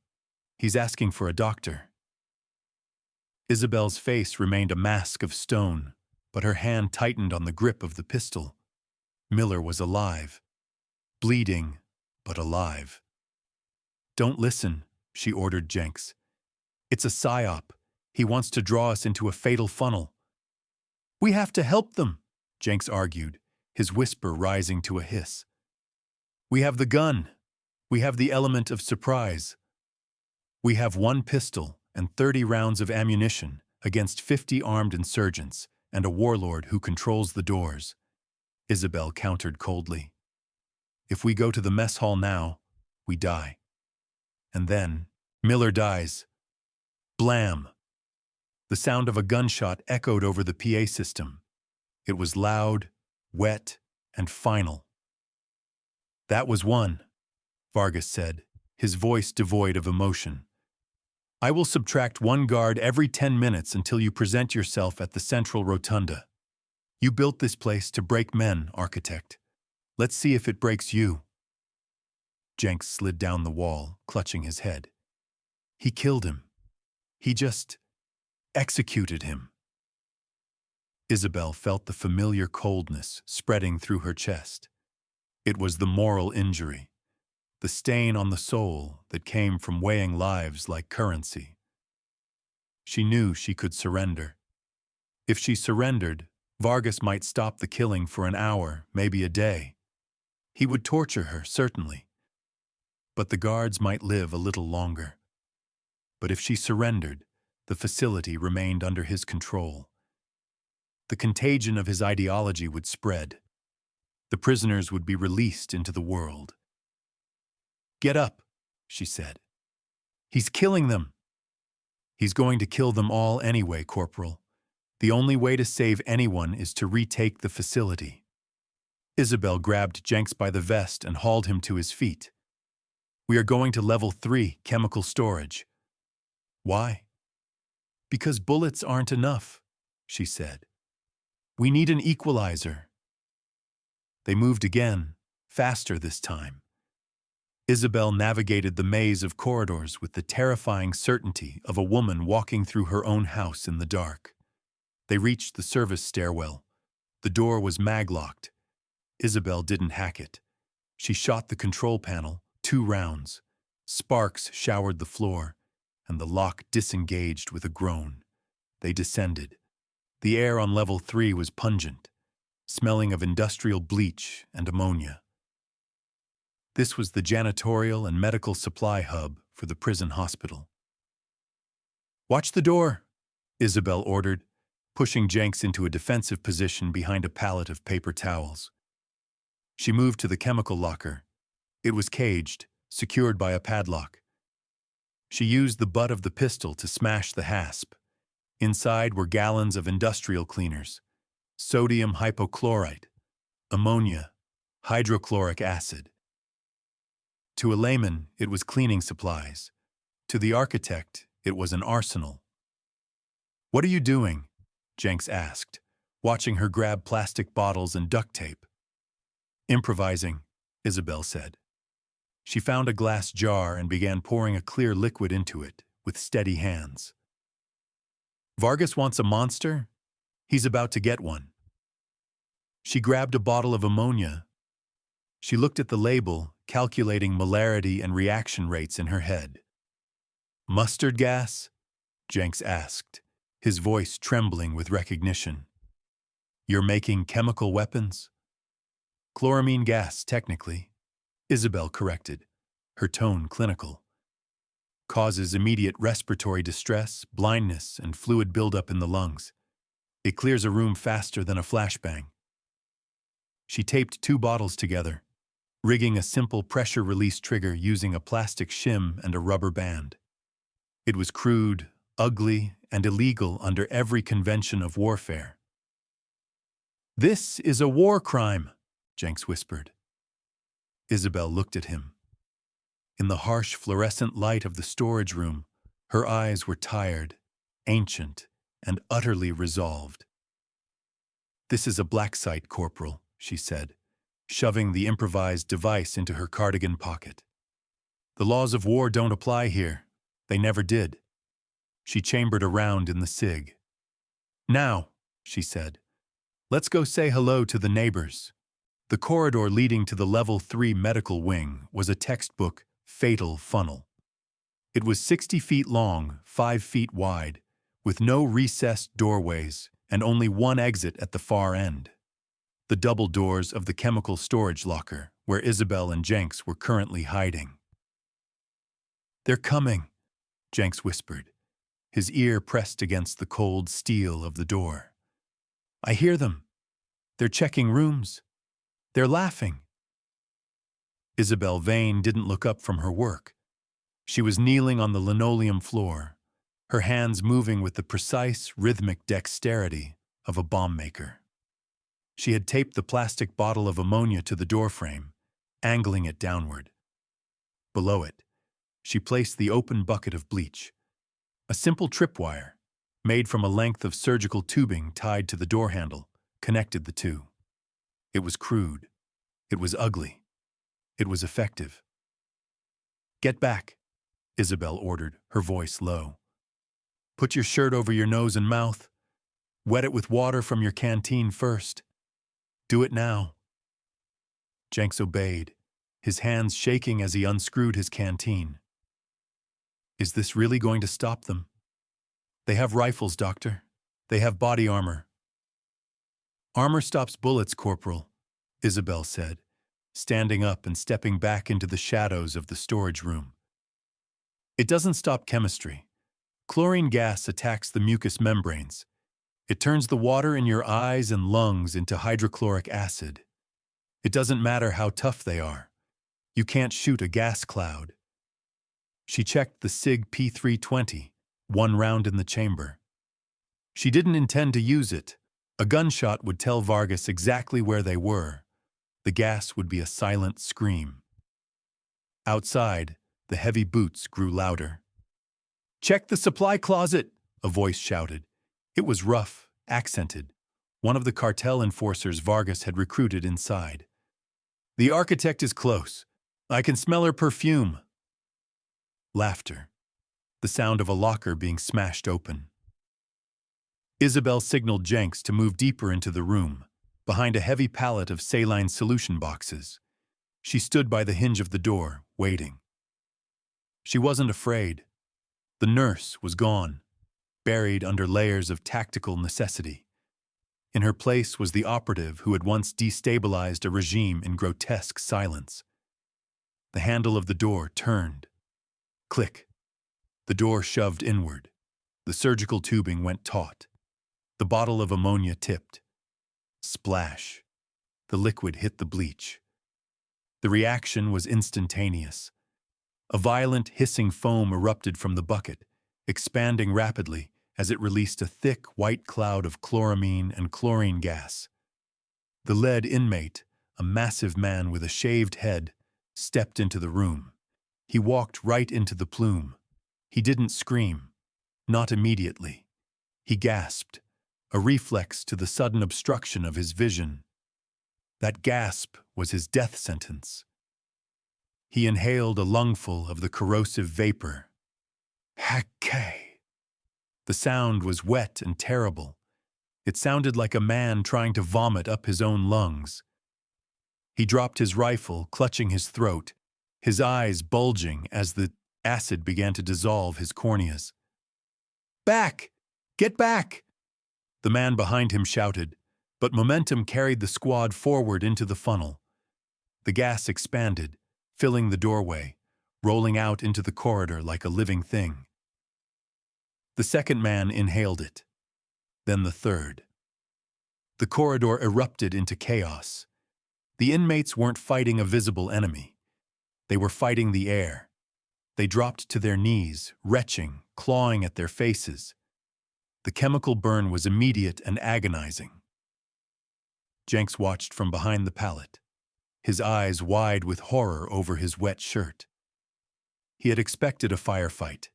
He's asking for a doctor." Isabel's face remained a mask of stone, but her hand tightened on the grip of the pistol. Miller was alive. Bleeding, but alive. "Don't listen," she ordered Jenks. "It's a psyop. He wants to draw us into a fatal funnel." "We have to help them," Jenks argued, his whisper rising to a hiss. "We have the gun. We have the element of surprise. We have 1 pistol and 30 rounds of ammunition against 50 armed insurgents and a warlord who controls the doors," Isabel countered coldly. "If we go to the mess hall now, we die. And then Miller dies. Blam! The sound of a gunshot echoed over the PA system. It was loud, wet, and final. "That was 1, Vargas said, his voice devoid of emotion. "I will subtract 1 guard every 10 minutes until you present yourself at the central rotunda. You built this place to break men, architect. Let's see if it breaks you. Jenks slid down the wall, clutching his head. He killed him. He just executed him. Isabel felt the familiar coldness spreading through her chest. It was the moral injury, the stain on the soul that came from weighing lives like currency. She knew she could surrender. If she surrendered, Vargas might stop the killing for an hour, maybe a day. He would torture her, certainly. But the guards might live a little longer. But if she surrendered, the facility remained under his control. The contagion of his ideology would spread. The prisoners would be released into the world. Get up, she said. He's killing them. He's going to kill them all anyway, Corporal. The only way to save anyone is to retake the facility. Isabel grabbed Jenks by the vest and hauled him to his feet. We are going to level 3, chemical storage. Why? Because bullets aren't enough, she said. We need an equalizer. They moved again, faster this time. Isabel navigated the maze of corridors with the terrifying certainty of a woman walking through her own house in the dark. They reached the service stairwell. The door was mag-locked. Isabel didn't hack it. She shot the control panel, 2 rounds. Sparks showered the floor, and the lock disengaged with a groan. They descended. The air on level 3 was pungent, smelling of industrial bleach and ammonia. This was the janitorial and medical supply hub for the prison hospital. Watch the door, Isabel ordered, pushing Jenks into a defensive position behind a pallet of paper towels. She moved to the chemical locker. It was caged, secured by a padlock. She used the butt of the pistol to smash the hasp. Inside were gallons of industrial cleaners, sodium hypochlorite, ammonia, hydrochloric acid. To a layman, it was cleaning supplies. To the architect, it was an arsenal. What are you doing? Jenks asked, watching her grab plastic bottles and duct tape. Improvising, Isabel said. She found a glass jar and began pouring a clear liquid into it with steady hands. Vargas wants a monster? He's about to get one. She grabbed a bottle of ammonia. She looked at the label, calculating molarity and reaction rates in her head. Mustard gas? Jenks asked, his voice trembling with recognition. You're making chemical weapons? Chloramine gas, technically, Isabel corrected, her tone clinical. Causes immediate respiratory distress, blindness, and fluid buildup in the lungs. It clears a room faster than a flashbang. She taped 2 bottles together, rigging a simple pressure release trigger using a plastic shim and a rubber band. It was crude, ugly, and illegal under every convention of warfare. This is a war crime, Jenks whispered. Isabel looked at him. In the harsh fluorescent light of the storage room, her eyes were tired, ancient, and utterly resolved. This is a black site, Corporal, she said, shoving the improvised device into her cardigan pocket. The laws of war don't apply here. They never did. She chambered around in the cig. Now, she said, let's go say hello to the neighbors. The corridor leading to the level 3 medical wing was a textbook fatal funnel. It was 60 feet long, 5 feet wide, with no recessed doorways and only one exit at the far end. The double doors of the chemical storage locker, where Isabel and Jenks were currently hiding. They're coming, Jenks whispered, his ear pressed against the cold steel of the door. I hear them. They're checking rooms. They're laughing. Isabel Vane didn't look up from her work. She was kneeling on the linoleum floor, her hands moving with the precise, rhythmic dexterity of a bomb maker. She had taped the plastic bottle of ammonia to the doorframe, angling it downward. Below it, she placed the open bucket of bleach, a simple tripwire, made from a length of surgical tubing tied to the door handle, connected the two. It was crude. It was ugly. It was effective. "Get back," Isabel ordered, her voice low. "Put your shirt over your nose and mouth. Wet it with water from your canteen first. Do it now." Jenks obeyed, his hands shaking as he unscrewed his canteen. "Is this really going to stop them?" "They have rifles, Doctor. They have body armor." "Armor stops bullets, Corporal," Isabel said, standing up and stepping back into the shadows of the storage room. "It doesn't stop chemistry. Chlorine gas attacks the mucous membranes. It turns the water in your eyes and lungs into hydrochloric acid. It doesn't matter how tough they are. You can't shoot a gas cloud." She checked the SIG P320, one round in the chamber. She didn't intend to use it. A gunshot would tell Vargas exactly where they were. The gas would be a silent scream. Outside, the heavy boots grew louder. "Check the supply closet," a voice shouted. It was rough, accented, one of the cartel enforcers Vargas had recruited inside. "The architect is close. I can smell her perfume." Laughter. The sound of a locker being smashed open. Isabel signaled Jenks to move deeper into the room, behind a heavy pallet of saline solution boxes. She stood by the hinge of the door, waiting. She wasn't afraid. The nurse was gone, buried under layers of tactical necessity. In her place was the operative who had once destabilized a regime in grotesque silence. The handle of the door turned. Click. The door shoved inward. The surgical tubing went taut. The bottle of ammonia tipped. Splash. The liquid hit the bleach. The reaction was instantaneous. A violent hissing foam erupted from the bucket, expanding rapidly as it released a thick white cloud of chloramine and chlorine gas. The lead inmate, a massive man with a shaved head, stepped into the room. He walked right into the plume. He didn't scream. Not immediately. He gasped, a reflex to the sudden obstruction of his vision. That gasp was his death sentence. He inhaled a lungful of the corrosive vapor. Hackay. The sound was wet and terrible. It sounded like a man trying to vomit up his own lungs. He dropped his rifle, clutching his throat, his eyes bulging as the acid began to dissolve his corneas. "Back! Get back!" The man behind him shouted, but momentum carried the squad forward into the funnel. The gas expanded, filling the doorway, rolling out into the corridor like a living thing. The second man inhaled it, then the third. The corridor erupted into chaos. The inmates weren't fighting a visible enemy. They were fighting the air. They dropped to their knees, retching, clawing at their faces. The chemical burn was immediate and agonizing. Jenks watched from behind the pallet, his eyes wide with horror over his wet shirt. He had expected a firefight.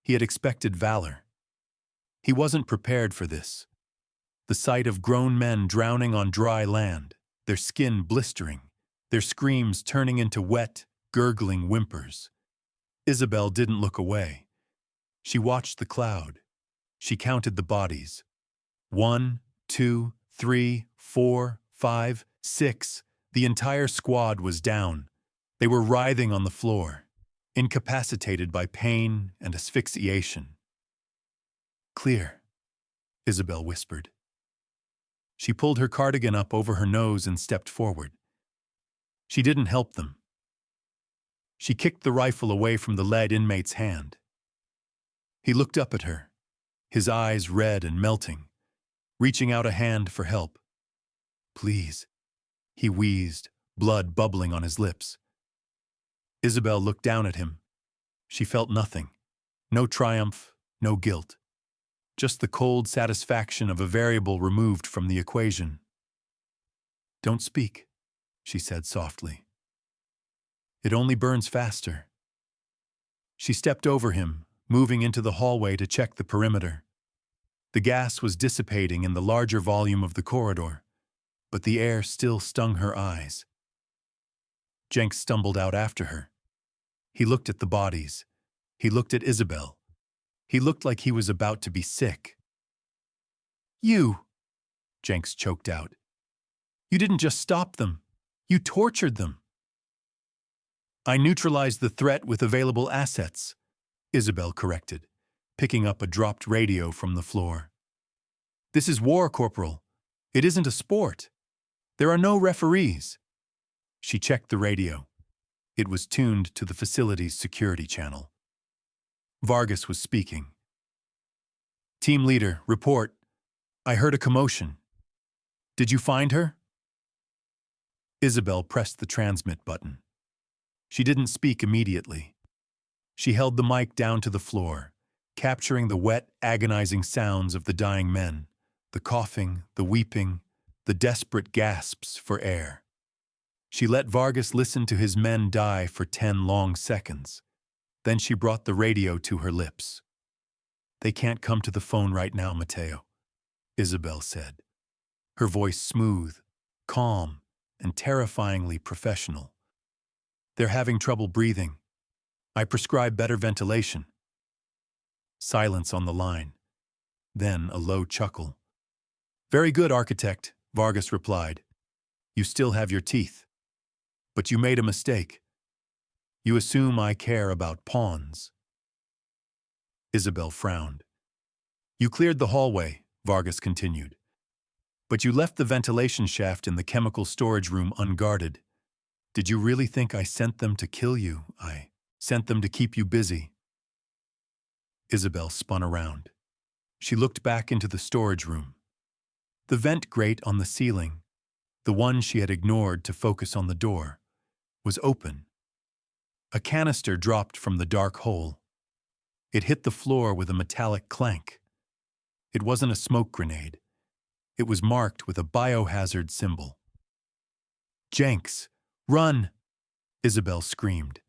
He had expected valor. He wasn't prepared for this. The sight of grown men drowning on dry land, their skin blistering, their screams turning into wet, gurgling whimpers. Isabel didn't look away. She watched the cloud. She counted the bodies. 1, 2, 3, 4, 5, 6. The entire squad was down. They were writhing on the floor, incapacitated by pain and asphyxiation. "Clear," Isabel whispered. She pulled her cardigan up over her nose and stepped forward. She didn't help them. She kicked the rifle away from the lead inmate's hand. He looked up at her, his eyes red and melting, reaching out a hand for help. "Please," he wheezed, blood bubbling on his lips. Isabel looked down at him. She felt nothing. No triumph, no guilt. Just the cold satisfaction of a variable removed from the equation. "Don't speak," she said softly. "It only burns faster." She stepped over him, moving into the hallway to check the perimeter. The gas was dissipating in the larger volume of the corridor, but the air still stung her eyes. Jenks stumbled out after her. He looked at the bodies. He looked at Isabel. He looked like he was about to be sick. "You," Jenks choked out. "You didn't just stop them. You tortured them." "I neutralized the threat with available assets," Isabel corrected, picking up a dropped radio from the floor. "This is war, Corporal. It isn't a sport. There are no referees." She checked the radio. It was tuned to the facility's security channel. Vargas was speaking. "Team leader, report. I heard a commotion. Did you find her?" Isabel pressed the transmit button. She didn't speak immediately. She held the mic down to the floor, capturing the wet, agonizing sounds of the dying men, the coughing, the weeping, the desperate gasps for air. She let Vargas listen to his men die for 10 long seconds. Then she brought the radio to her lips. "They can't come to the phone right now, Mateo," Isabel said, her voice smooth, calm, and terrifyingly professional. "They're having trouble breathing. I prescribe better ventilation." Silence on the line. Then a low chuckle. "Very good, architect," Vargas replied. "You still have your teeth. But you made a mistake. You assume I care about pawns." Isabel frowned. "You cleared the hallway," Vargas continued. "But you left the ventilation shaft in the chemical storage room unguarded. Did you really think I sent them to kill you? I sent them to keep you busy." Isabel spun around. She looked back into the storage room. The vent grate on the ceiling, the one she had ignored to focus on the door, was open. A canister dropped from the dark hole. It hit the floor with a metallic clank. It wasn't a smoke grenade. It was marked with a biohazard symbol. "Jenks, run!" Isabel screamed.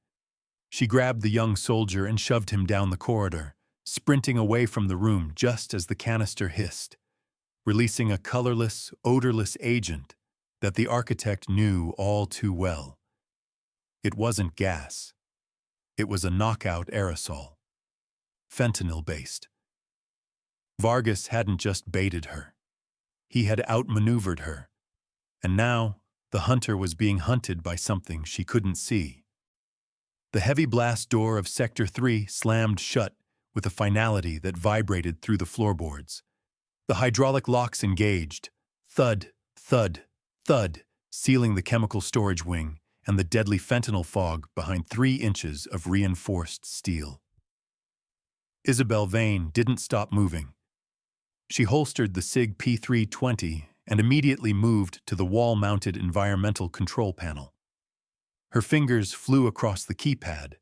She grabbed the young soldier and shoved him down the corridor, sprinting away from the room just as the canister hissed, releasing a colorless, odorless agent that the architect knew all too well. It wasn't gas. It was a knockout aerosol. Fentanyl-based. Vargas hadn't just baited her. He had outmaneuvered her. And now, the hunter was being hunted by something she couldn't see. The heavy blast door of Sector 3 slammed shut with a finality that vibrated through the floorboards. The hydraulic locks engaged. Thud, thud, thud, sealing the chemical storage wing and the deadly fentanyl fog behind 3 inches of reinforced steel. Isabel Vane didn't stop moving. She holstered the SIG P320 and immediately moved to the wall-mounted environmental control panel. Her fingers flew across the keypad,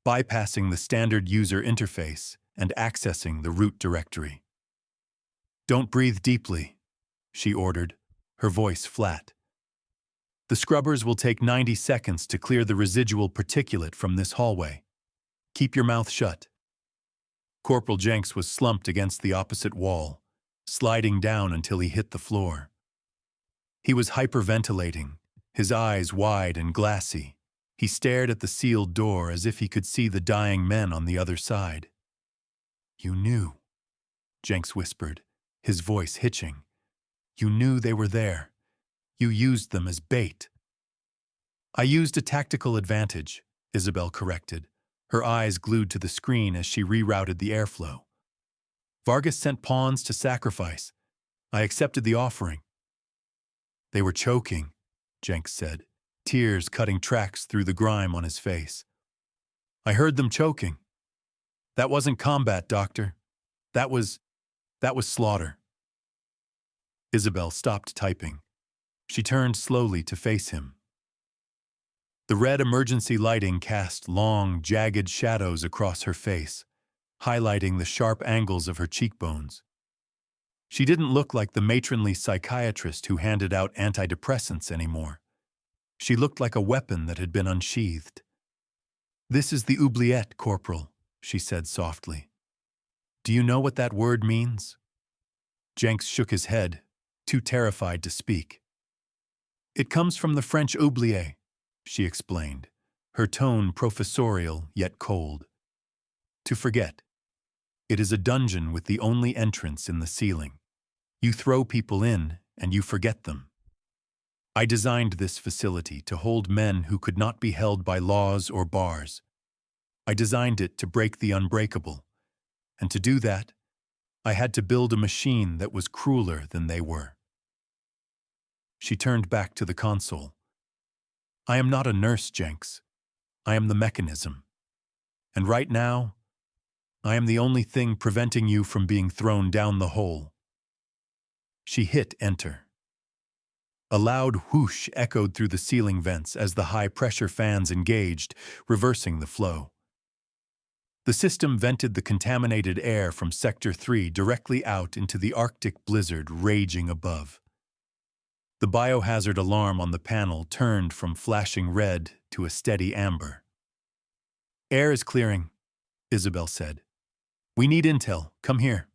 bypassing the standard user interface and accessing the root directory. "Don't breathe deeply," she ordered, her voice flat. "The scrubbers will take 90 seconds to clear the residual particulate from this hallway. Keep your mouth shut." Corporal Jenks was slumped against the opposite wall, sliding down until he hit the floor. He was hyperventilating, his eyes wide and glassy. He stared at the sealed door as if he could see the dying men on the other side. "You knew," Jenks whispered, his voice hitching. "You knew they were there. You used them as bait." "I used a tactical advantage," Isabel corrected, her eyes glued to the screen as she rerouted the airflow. "Vargas sent pawns to sacrifice. I accepted the offering." "They were choking," Jenks said, tears cutting tracks through the grime on his face. "I heard them choking. That wasn't combat, Doctor. That was slaughter." Isabel stopped typing. She turned slowly to face him. The red emergency lighting cast long, jagged shadows across her face, highlighting the sharp angles of her cheekbones. She didn't look like the matronly psychiatrist who handed out antidepressants anymore. She looked like a weapon that had been unsheathed. "This is the oubliette, Corporal," she said softly. "Do you know what that word means?" Jenks shook his head, too terrified to speak. It comes from the French oublié, she explained, her tone professorial yet cold. To forget. It is a dungeon with the only entrance in the ceiling. You throw people in, and you forget them. I designed this facility to hold men who could not be held by laws or bars. I designed it to break the unbreakable, and to do that, I had to build a machine that was crueler than they were. She turned back to the console. I am not a nurse, Jenks. I am the mechanism. And right now, I am the only thing preventing you from being thrown down the hole. She hit enter. A loud whoosh echoed through the ceiling vents as the high-pressure fans engaged, reversing the flow. The system vented the contaminated air from Sector 3 directly out into the Arctic blizzard raging above. The biohazard alarm on the panel turned from flashing red to a steady amber. Air is clearing, Isabel said. We need intel. Come here.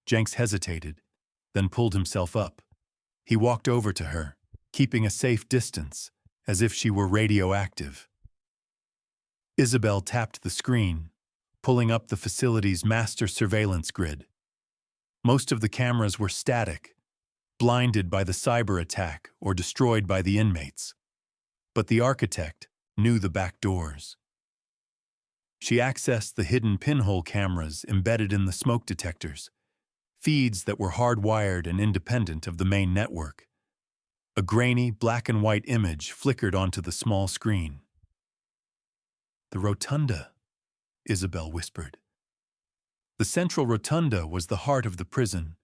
Jenks hesitated, then pulled himself up. He walked over to her, keeping a safe distance, as if she were radioactive. Isabel tapped the screen, pulling up the facility's master surveillance grid. Most of the cameras were static, blinded by the cyber attack or destroyed by the inmates. But the architect knew the back doors. She accessed the hidden pinhole cameras embedded in the smoke detectors, feeds that were hardwired and independent of the main network. A grainy black and white image flickered onto the small screen. The rotunda, Isabel whispered. The central rotunda was the heart of the prison,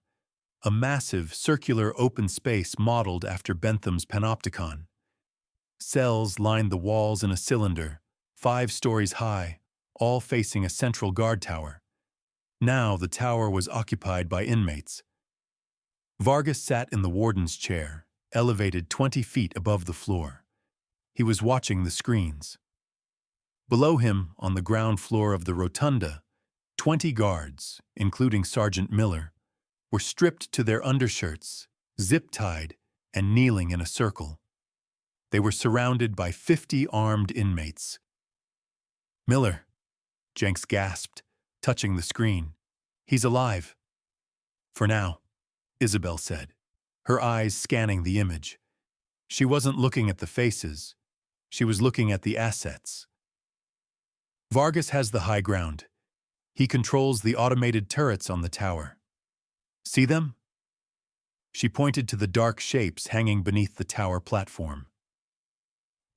a massive circular open space modeled after Bentham's panopticon. Cells lined the walls in a cylinder, 5 stories high, all facing a central guard tower. Now the tower was occupied by inmates. Vargas sat in the warden's chair, elevated 20 feet above the floor. He was watching the screens. Below him, on the ground floor of the rotunda, 20 guards, including Sergeant Miller, were stripped to their undershirts, zip-tied, and kneeling in a circle. They were surrounded by 50 armed inmates. Miller, Jenks gasped, touching the screen. He's alive. For now, Isabel said, her eyes scanning the image. She wasn't looking at the faces. She was looking at the assets. Vargas has the high ground. He controls the automated turrets on the tower. See them? She pointed to the dark shapes hanging beneath the tower platform.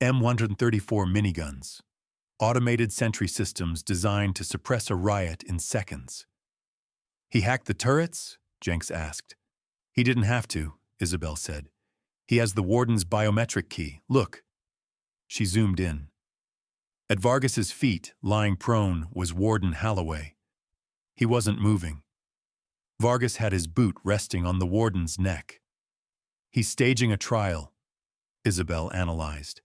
M134 miniguns. Automated sentry systems designed to suppress a riot in seconds. He hacked the turrets? Jenks asked. He didn't have to, Isabel said. He has the warden's biometric key. Look. She zoomed in. At Vargas's feet, lying prone, was Warden Holloway. He wasn't moving. Vargas had his boot resting on the warden's neck. He's staging a trial, Isabel analyzed.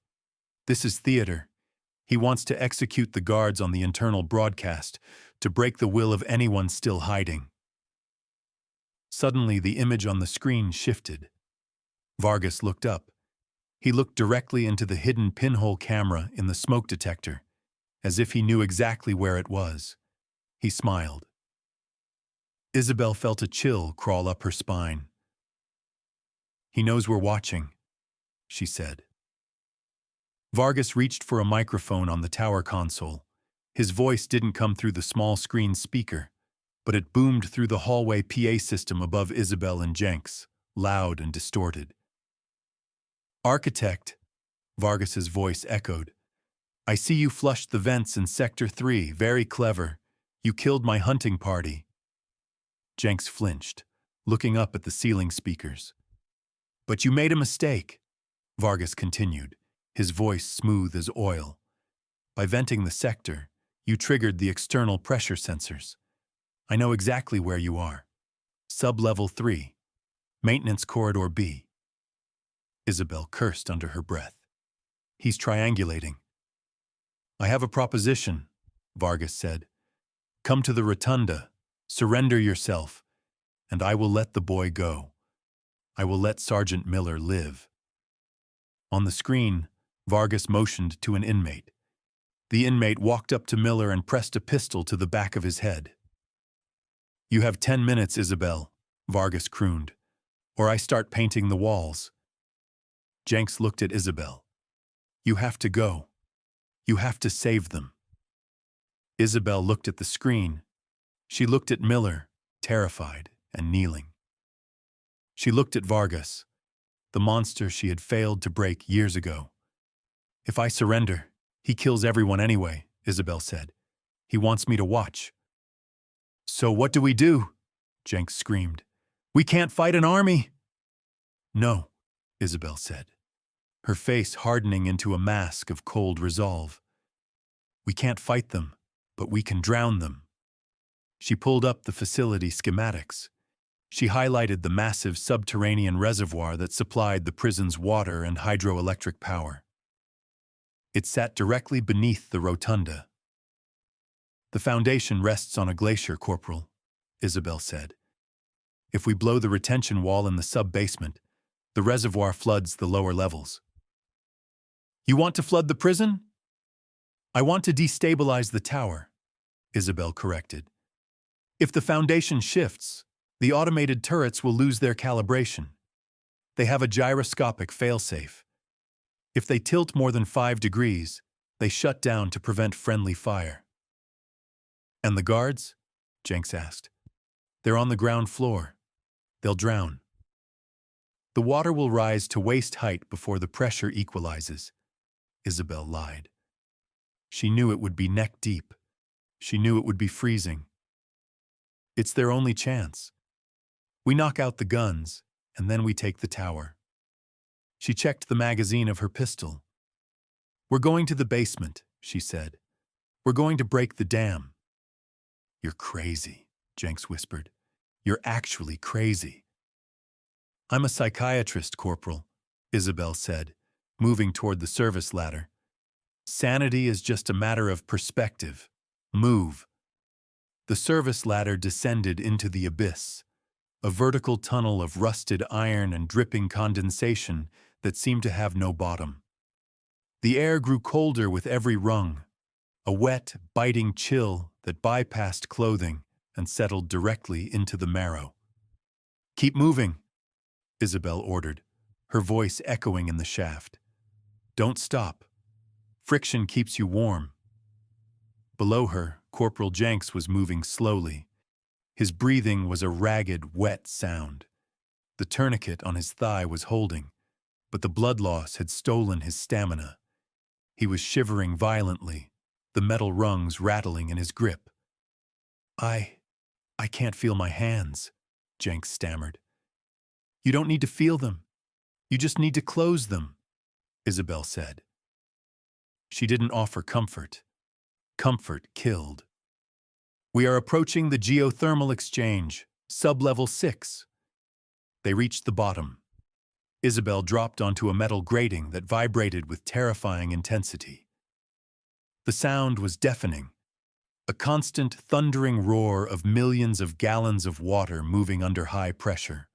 This is theater. He wants to execute the guards on the internal broadcast, to break the will of anyone still hiding. Suddenly, the image on the screen shifted. Vargas looked up. He looked directly into the hidden pinhole camera in the smoke detector, as if he knew exactly where it was. He smiled. Isabel felt a chill crawl up her spine. He knows we're watching, she said. Vargas reached for a microphone on the tower console. His voice didn't come through the small screen speaker, but it boomed through the hallway PA system above Isabel and Jenks, loud and distorted. Architect, Vargas's voice echoed. I see you flushed the vents in Sector 3. Very clever. You killed my hunting party. Jenks flinched, looking up at the ceiling speakers. But you made a mistake, Vargas continued, his voice smooth as oil. By venting the sector, you triggered the external pressure sensors. I know exactly where you are. Sub-level 3. Maintenance Corridor B. Isabel cursed under her breath. He's triangulating. I have a proposition, Vargas said. Come to the rotunda. Surrender yourself. and I will let the boy go. I will let Sergeant Miller live." On the screen, Vargas motioned to an inmate. The inmate walked up to Miller and pressed a pistol to the back of his head. "You have 10 minutes, Isabel," Vargas crooned, "or I start painting the walls." Jenks looked at Isabel. "You have to go. You have to save them." Isabel looked at the screen. She looked at Miller, terrified and kneeling. She looked at Vargas, the monster she had failed to break years ago. "If I surrender, he kills everyone anyway," Isabel said. "He wants me to watch." "So what do we do?" Jenks screamed. "We can't fight an army." "No," Isabel said, her face hardening into a mask of cold resolve. "We can't fight them, but we can drown them." She pulled up the facility schematics. She highlighted the massive subterranean reservoir that supplied the prison's water and hydroelectric power. It sat directly beneath the rotunda. "The foundation rests on a glacier, Corporal," Isabel said. "If we blow the retention wall in the sub-basement, the reservoir floods the lower levels." "You want to flood the prison?" "I want to destabilize the tower," Isabel corrected. "If the foundation shifts, the automated turrets will lose their calibration. They have a gyroscopic failsafe. If they tilt more than 5 degrees, they shut down to prevent friendly fire." "And the guards?" Jenks asked. "They're on the ground floor. They'll drown." "The water will rise to waist height before the pressure equalizes," Isabel lied. She knew it would be neck deep. She knew it would be freezing. "It's their only chance. We knock out the guns, and then we take the tower." She checked the magazine of her pistol. "We're going to the basement," she said. "We're going to break the dam." "You're crazy," Jenks whispered. "You're actually crazy." "I'm a psychiatrist, Corporal," Isabel said, moving toward the service ladder. "Sanity is just a matter of perspective. Move." The service ladder descended into the abyss, a vertical tunnel of rusted iron and dripping condensation that seemed to have no bottom. The air grew colder with every rung, a wet, biting chill that bypassed clothing and settled directly into the marrow. "Keep moving," Isabel ordered, her voice echoing in the shaft. "Don't stop. Friction keeps you warm." Below her, Corporal Jenks was moving slowly. His breathing was a ragged, wet sound. The tourniquet on his thigh was holding, but the blood loss had stolen his stamina. He was shivering violently, the metal rungs rattling in his grip. I can't feel my hands," Jenks stammered. "You don't need to feel them. You just need to close them," Isabel said. She didn't offer comfort. Comfort killed. "We are approaching the geothermal exchange, sub-level 6. They reached the bottom. Isabel dropped onto a metal grating that vibrated with terrifying intensity. The sound was deafening, a constant thundering roar of millions of gallons of water moving under high pressure.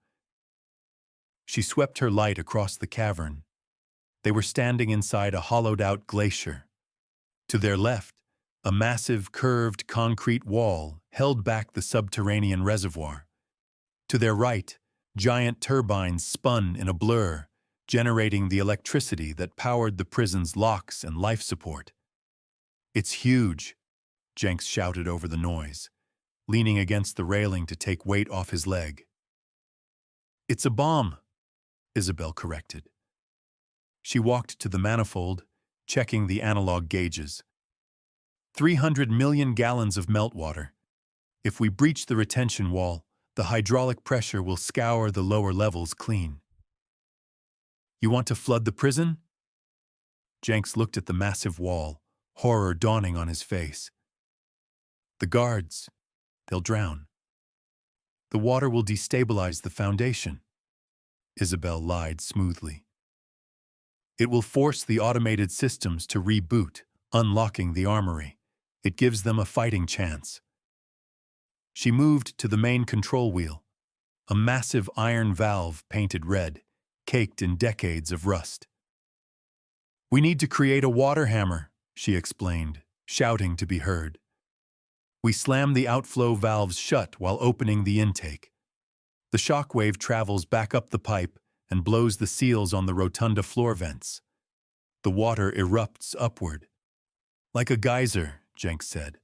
She swept her light across the cavern. They were standing inside a hollowed-out glacier. To their left, a massive, curved concrete wall held back the subterranean reservoir. To their right, giant turbines spun in a blur, generating the electricity that powered the prison's locks and life support. "It's huge," Jenks shouted over the noise, leaning against the railing to take weight off his leg. "It's a bomb," Isabel corrected. She walked to the manifold, checking the analog gauges. 300 million gallons of meltwater. If we breach the retention wall, the hydraulic pressure will scour the lower levels clean. "You want to flood the prison?" Jenks looked at the massive wall, horror dawning on his face. "The guards, they'll drown. The water will destabilize the foundation," Isabel lied smoothly. "It will force the automated systems to reboot, unlocking the armory. It gives them a fighting chance." She moved to the main control wheel. a massive iron valve painted red, caked in decades of rust. "We need to create a water hammer," she explained, shouting to be heard. We slam the outflow valves shut while opening the intake. The shock wave travels back up the pipe and blows the seals on the rotunda floor vents. The water erupts upward. "Like a geyser," Jenks said.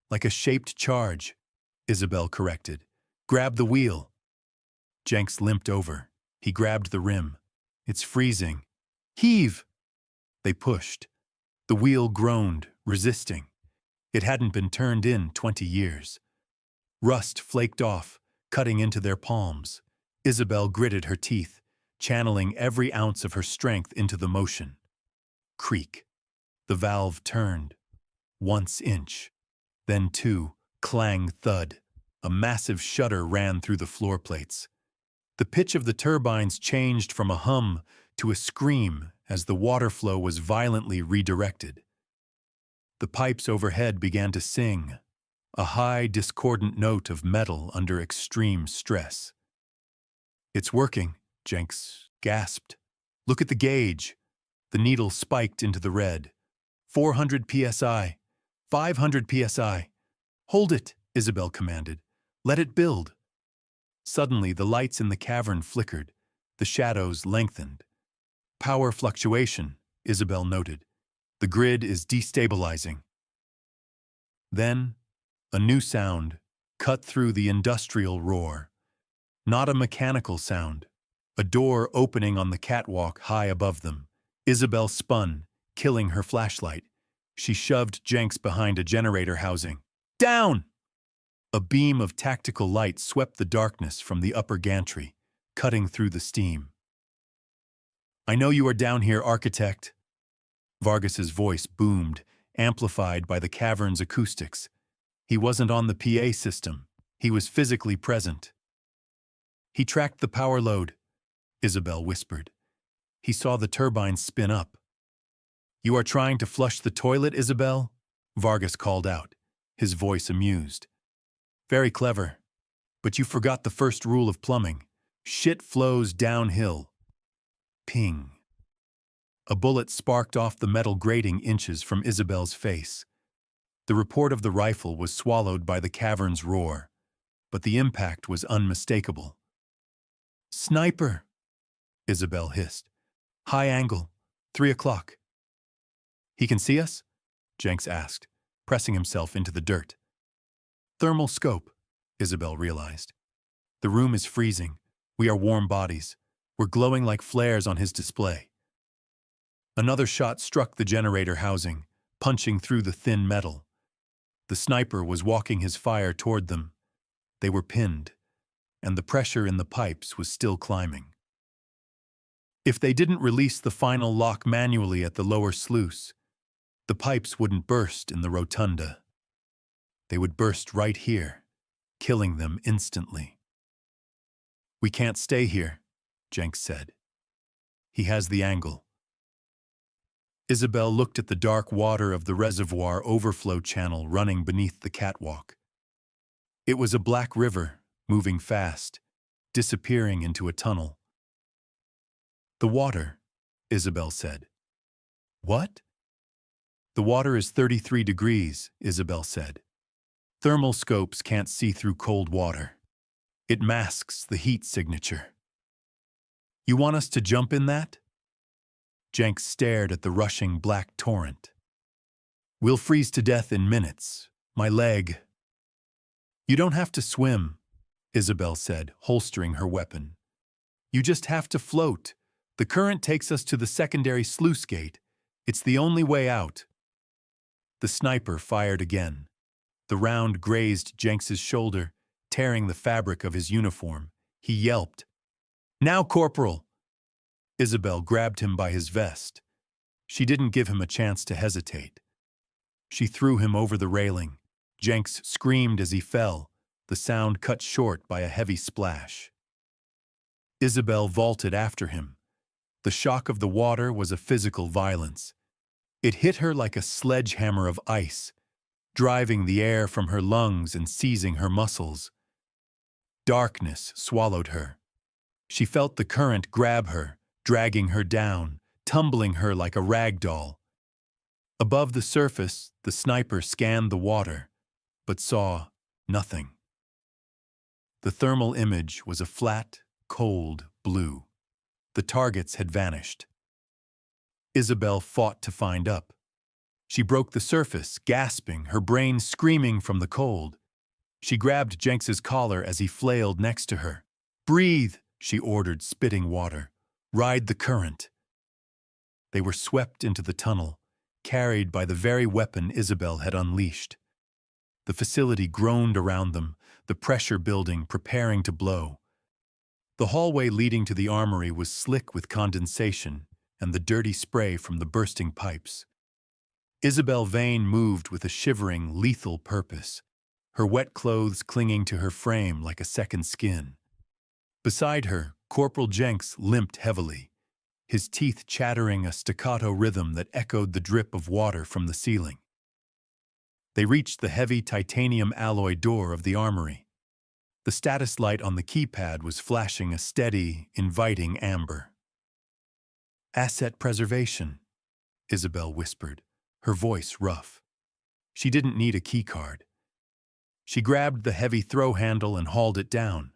"Like a shaped charge," Isabel corrected. "Grab the wheel." Jenks limped over. He grabbed the rim. "It's freezing." "Heave!" They pushed. The wheel groaned, resisting. It hadn't been turned in 20 years. Rust flaked off, cutting into their palms. Isabel gritted her teeth, channeling every ounce of her strength into the motion. Creak. The valve turned. Once inch. Then two. Clang thud. A massive shudder ran through the floor plates. The pitch of the turbines changed from a hum to a scream as the water flow was violently redirected. The pipes overhead began to sing, a high, discordant note of metal under extreme stress. "It's working," Jenks gasped. "Look at the gauge." The needle spiked into the red. 400 psi. 500 psi. "Hold it," Isabel commanded. "Let it build." Suddenly, the lights in the cavern flickered. The shadows lengthened. "Power fluctuation," Isabel noted. "The grid is destabilizing." Then, a new sound cut through the industrial roar. Not a mechanical sound. A door opening on the catwalk high above them. Isabel spun, killing her flashlight. She shoved Jenks behind a generator housing. "Down!" A beam of tactical light swept the darkness from the upper gantry, cutting through the steam. "I know you are down here, architect." Vargas's voice boomed, amplified by the cavern's acoustics. He wasn't on the PA system. He was physically present. "He tracked the power load," Isabel whispered. "He saw the turbines spin up." "You are trying to flush the toilet, Isabel?" Vargas called out, his voice amused. "Very clever. But you forgot the first rule of plumbing. Shit flows downhill." Ping. A bullet sparked off the metal grating inches from Isabel's face. The report of the rifle was swallowed by the cavern's roar, but the impact was unmistakable. "Sniper!" Isabel hissed. "High angle. 3 o'clock. "He can see us?" Jenks asked, pressing himself into the dirt. "Thermal scope," Isabel realized. "The room is freezing. We are warm bodies. We're glowing like flares on his display." Another shot struck the generator housing, punching through the thin metal. The sniper was walking his fire toward them. They were pinned, and the pressure in the pipes was still climbing. If they didn't release the final lock manually at the lower sluice, the pipes wouldn't burst in the rotunda. They would burst right here, killing them instantly. "We can't stay here," Jenks said. "He has the angle." Isabel looked at the dark water of the reservoir overflow channel running beneath the catwalk. It was a black river, moving fast, disappearing into a tunnel. "The water," Isabel said. "What?" "The water is 33 degrees, Isabel said. "Thermal scopes can't see through cold water. It masks the heat signature." "You want us to jump in that?" Jenks stared at the rushing black torrent. "We'll freeze to death in minutes. My leg." "You don't have to swim," Isabel said, holstering her weapon. "You just have to float. The current takes us to the secondary sluice gate. It's the only way out." The sniper fired again. The round grazed Jenks's shoulder, tearing the fabric of his uniform. He yelped. "Now, Corporal!" Isabel grabbed him by his vest. She didn't give him a chance to hesitate. She threw him over the railing. Jenks screamed as he fell, the sound cut short by a heavy splash. Isabel vaulted after him. The shock of the water was a physical violence. It hit her like a sledgehammer of ice, driving the air from her lungs and seizing her muscles. Darkness swallowed her. She felt the current grab her, dragging her down, tumbling her like a rag doll. Above the surface, the sniper scanned the water, but saw nothing. The thermal image was a flat, cold blue. The targets had vanished. Isabel fought to find up. She broke the surface, gasping, her brain screaming from the cold. She grabbed Jenks's collar as he flailed next to her. "Breathe," she ordered, spitting water. "Ride the current." They were swept into the tunnel, carried by the very weapon Isabel had unleashed. The facility groaned around them, the pressure building, preparing to blow. The hallway leading to the armory was slick with condensation and the dirty spray from the bursting pipes. Isabel Vane moved with a shivering, lethal purpose, her wet clothes clinging to her frame like a second skin. Beside her, Corporal Jenks limped heavily, his teeth chattering a staccato rhythm that echoed the drip of water from the ceiling. They reached the heavy titanium alloy door of the armory. The status light on the keypad was flashing a steady, inviting amber. "Asset preservation," Isabel whispered, her voice rough. She didn't need a keycard. She grabbed the heavy throw handle and hauled it down.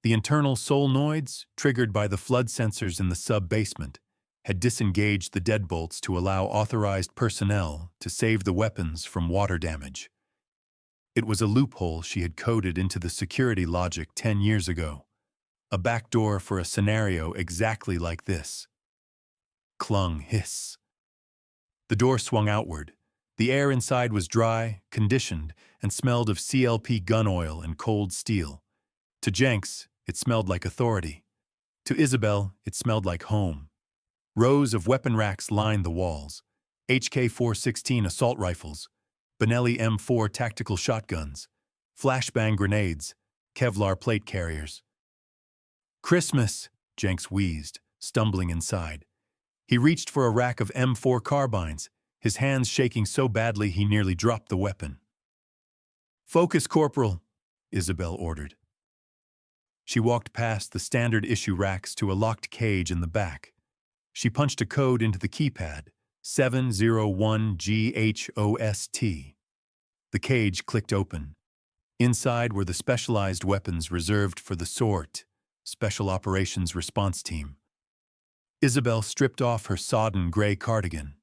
The internal solenoids, triggered by the flood sensors in the sub-basement, had disengaged the deadbolts to allow authorized personnel to save the weapons from water damage. It was a loophole she had coded into the security logic 10 years ago, a backdoor for a scenario exactly like this. Clung hiss. The door swung outward. The air inside was dry, conditioned, and smelled of CLP gun oil and cold steel. To Jenks, it smelled like authority. To Isabel, it smelled like home. Rows of weapon racks lined the walls. HK-416 assault rifles, Benelli M4 tactical shotguns, flashbang grenades, Kevlar plate carriers. "Christmas," Jenks wheezed, stumbling inside. He reached for a rack of M4 carbines, his hands shaking so badly he nearly dropped the weapon. "Focus, Corporal," Isabel ordered. She walked past the standard issue racks to a locked cage in the back. She punched a code into the keypad, 701GHOST. The cage clicked open. Inside were the specialized weapons reserved for the SORT, Special Operations Response Team. Isabel stripped off her sodden gray cardigan.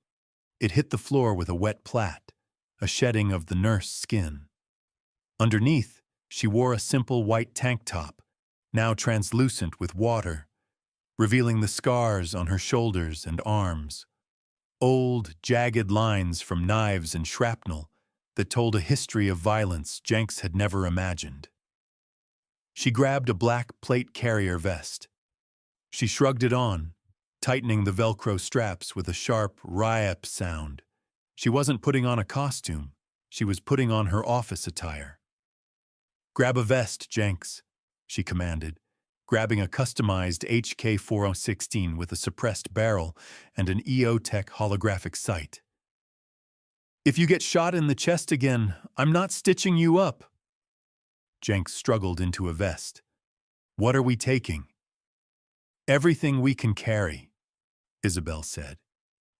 It hit the floor with a wet plait, a shedding of the nurse skin. Underneath, she wore a simple white tank top, now translucent with water, revealing the scars on her shoulders and arms. Old, jagged lines from knives and shrapnel that told a history of violence Jenks had never imagined. She grabbed a black plate carrier vest. She shrugged it on, tightening the Velcro straps with a sharp "ryep" sound. She wasn't putting on a costume. She was putting on her office attire. "Grab a vest, Jenks," she commanded, grabbing a customized HK-416 with a suppressed barrel and an EOTech holographic sight. "If you get shot in the chest again, I'm not stitching you up." Jenks struggled into a vest. "What are we taking?" "Everything we can carry," Isabel said.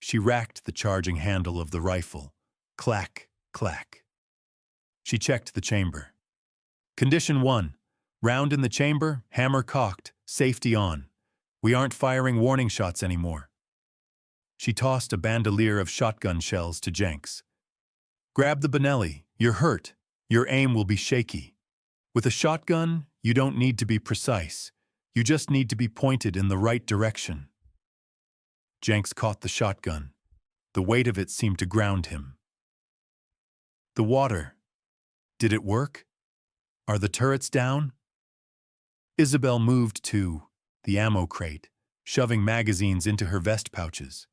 She racked the charging handle of the rifle. Clack, clack. She checked the chamber. "Condition 1. Round in the chamber, hammer cocked, safety on. We aren't firing warning shots anymore." She tossed a bandolier of shotgun shells to Jenks. "Grab the Benelli. You're hurt. Your aim will be shaky. With a shotgun, you don't need to be precise. You just need to be pointed in the right direction." Jenks caught the shotgun. The weight of it seemed to ground him. "The water. Did it work? Are the turrets down?" Isabel moved to the ammo crate, shoving magazines into her vest pouches.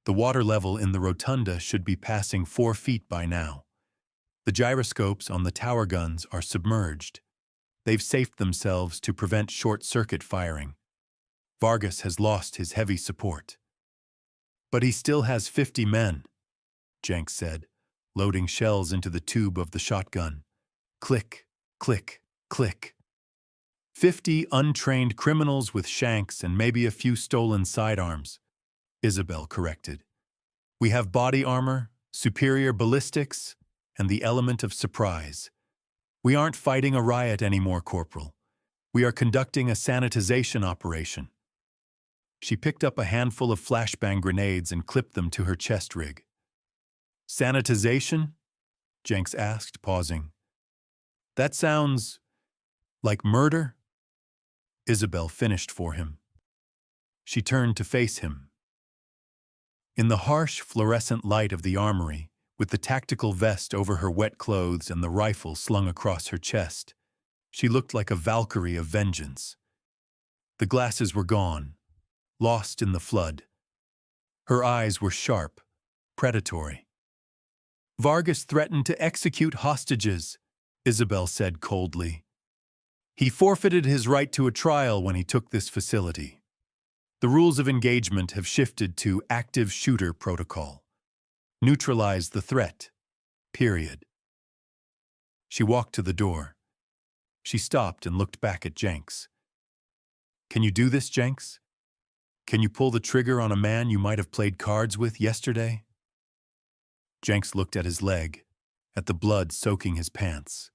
The water level in the rotunda should be passing 4 feet by now. The gyroscopes on the tower guns are submerged. They've safed themselves to prevent short-circuit firing. Vargas has lost his heavy support. "But he still has 50 men," Jenks said, loading shells into the tube of the shotgun. Click, click, click. 50 untrained criminals with shanks and maybe a few stolen sidearms, Isabel corrected. We have body armor, superior ballistics, and the element of surprise. We aren't fighting a riot anymore, Corporal. We are conducting a sanitization operation. She picked up a handful of flashbang grenades and clipped them to her chest rig. Sanitization? Jenks asked, pausing. That sounds like murder? Isabel finished for him. She turned to face him. In the harsh, fluorescent light of the armory, with the tactical vest over her wet clothes and the rifle slung across her chest, she looked like a Valkyrie of vengeance. The glasses were gone, lost in the flood. Her eyes were sharp, predatory. Vargas threatened to execute hostages, Isabel said coldly. He forfeited his right to a trial when he took this facility. The rules of engagement have shifted to active shooter protocol. Neutralize the threat. Period. She walked to the door. She stopped and looked back at Jenks. Can you do this, Jenks? Can you pull the trigger on a man you might have played cards with yesterday? Jenks looked at his leg, at the blood soaking his pants.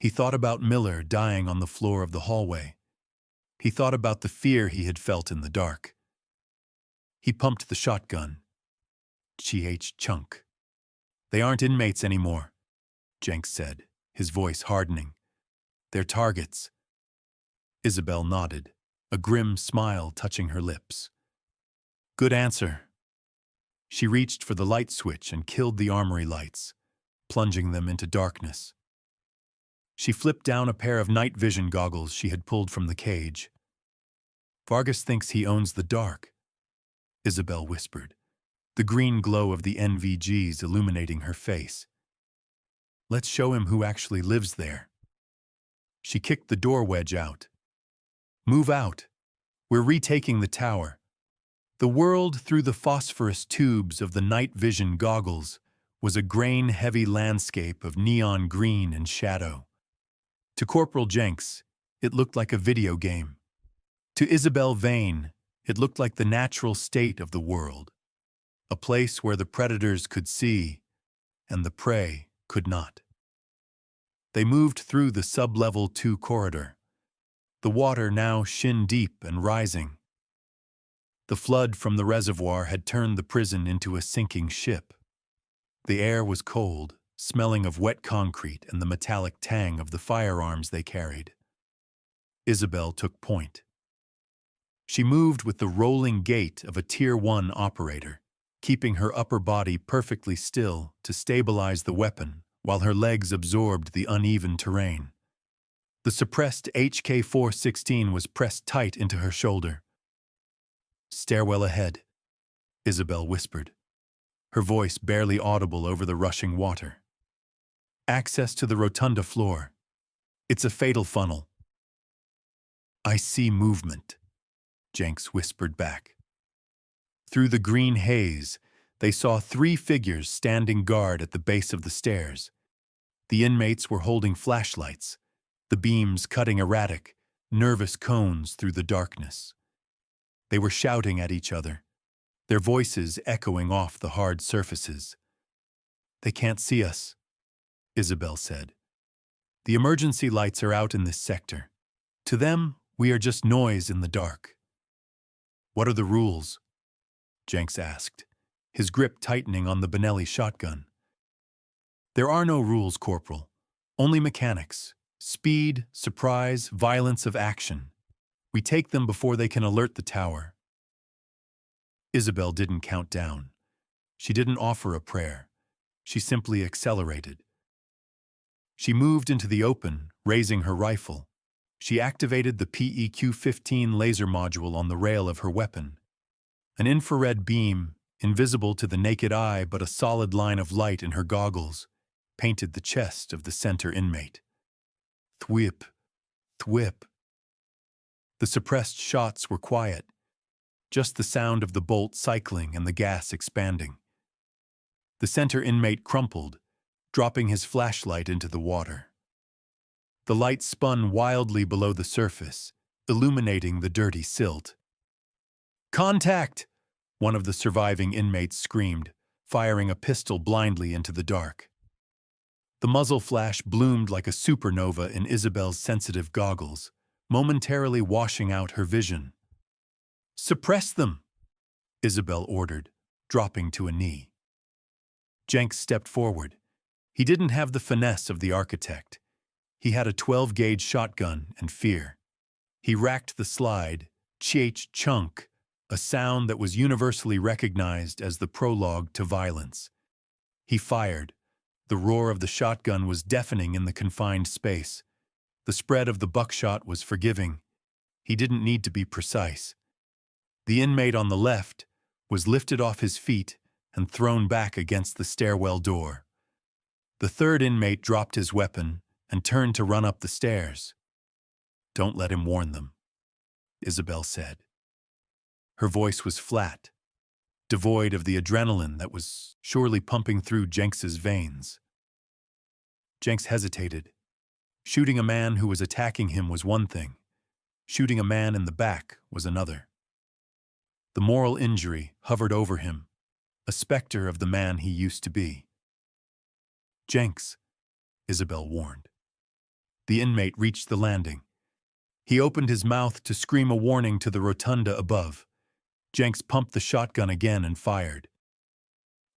He thought about Miller dying on the floor of the hallway. He thought about the fear he had felt in the dark. He pumped the shotgun. Chunk. They aren't inmates anymore, Jenks said, his voice hardening. They're targets. Isabel nodded, a grim smile touching her lips. Good answer. She reached for the light switch and killed the armory lights, plunging them into darkness. She flipped down a pair of night vision goggles she had pulled from the cage. Vargas thinks he owns the dark, Isabel whispered, the green glow of the NVGs illuminating her face. Let's show him who actually lives there. She kicked the door wedge out. Move out. We're retaking the tower. The world through the phosphorus tubes of the night vision goggles was a grain-heavy landscape of neon green and shadow. To Corporal Jenks, it looked like a video game. To Isabel Vane, it looked like the natural state of the world, a place where the predators could see and the prey could not. They moved through the sub-level 2 corridor, the water now shin-deep and rising. The flood from the reservoir had turned the prison into a sinking ship. The air was cold, smelling of wet concrete and the metallic tang of the firearms they carried. Isabel took point. She moved with the rolling gait of a Tier 1 operator, keeping her upper body perfectly still to stabilize the weapon while her legs absorbed the uneven terrain. The suppressed HK-416 was pressed tight into her shoulder. Stairwell ahead, Isabel whispered, her voice barely audible over the rushing water. Access to the rotunda floor. It's a fatal funnel. I see movement, Jenks whispered back. Through the green haze, they saw 3 figures standing guard at the base of the stairs. The inmates were holding flashlights, the beams cutting erratic, nervous cones through the darkness. They were shouting at each other, their voices echoing off the hard surfaces. They can't see us, Isabel said. The emergency lights are out in this sector. To them, we are just noise in the dark. What are the rules? Jenks asked, his grip tightening on the Benelli shotgun. There are no rules, Corporal. Only mechanics. Speed, surprise, violence of action. We take them before they can alert the tower. Isabel didn't count down. She didn't offer a prayer. She simply accelerated. She moved into the open, raising her rifle. She activated the PEQ-15 laser module on the rail of her weapon. An infrared beam, invisible to the naked eye but a solid line of light in her goggles, painted the chest of the center inmate. Thwip, thwip. The suppressed shots were quiet, just the sound of the bolt cycling and the gas expanding. The center inmate crumpled, dropping his flashlight into the water. The light spun wildly below the surface, illuminating the dirty silt. "Contact!" one of the surviving inmates screamed, firing a pistol blindly into the dark. The muzzle flash bloomed like a supernova in Isabel's sensitive goggles, momentarily washing out her vision. "Suppress them!" Isabel ordered, dropping to a knee. Jenks stepped forward. He didn't have the finesse of the architect. He had a 12-gauge shotgun and fear. He racked the slide, chunk, a sound that was universally recognized as the prologue to violence. He fired. The roar of the shotgun was deafening in the confined space. The spread of the buckshot was forgiving. He didn't need to be precise. The inmate on the left was lifted off his feet and thrown back against the stairwell door. The third inmate dropped his weapon and turned to run up the stairs. "Don't let him warn them," Isabel said. Her voice was flat, devoid of the adrenaline that was surely pumping through Jenks's veins. Jenks hesitated. Shooting a man who was attacking him was one thing. Shooting a man in the back was another. The moral injury hovered over him, a specter of the man he used to be. "Jenks," Isabel warned. The inmate reached the landing. He opened his mouth to scream a warning to the rotunda above. Jenks pumped the shotgun again and fired.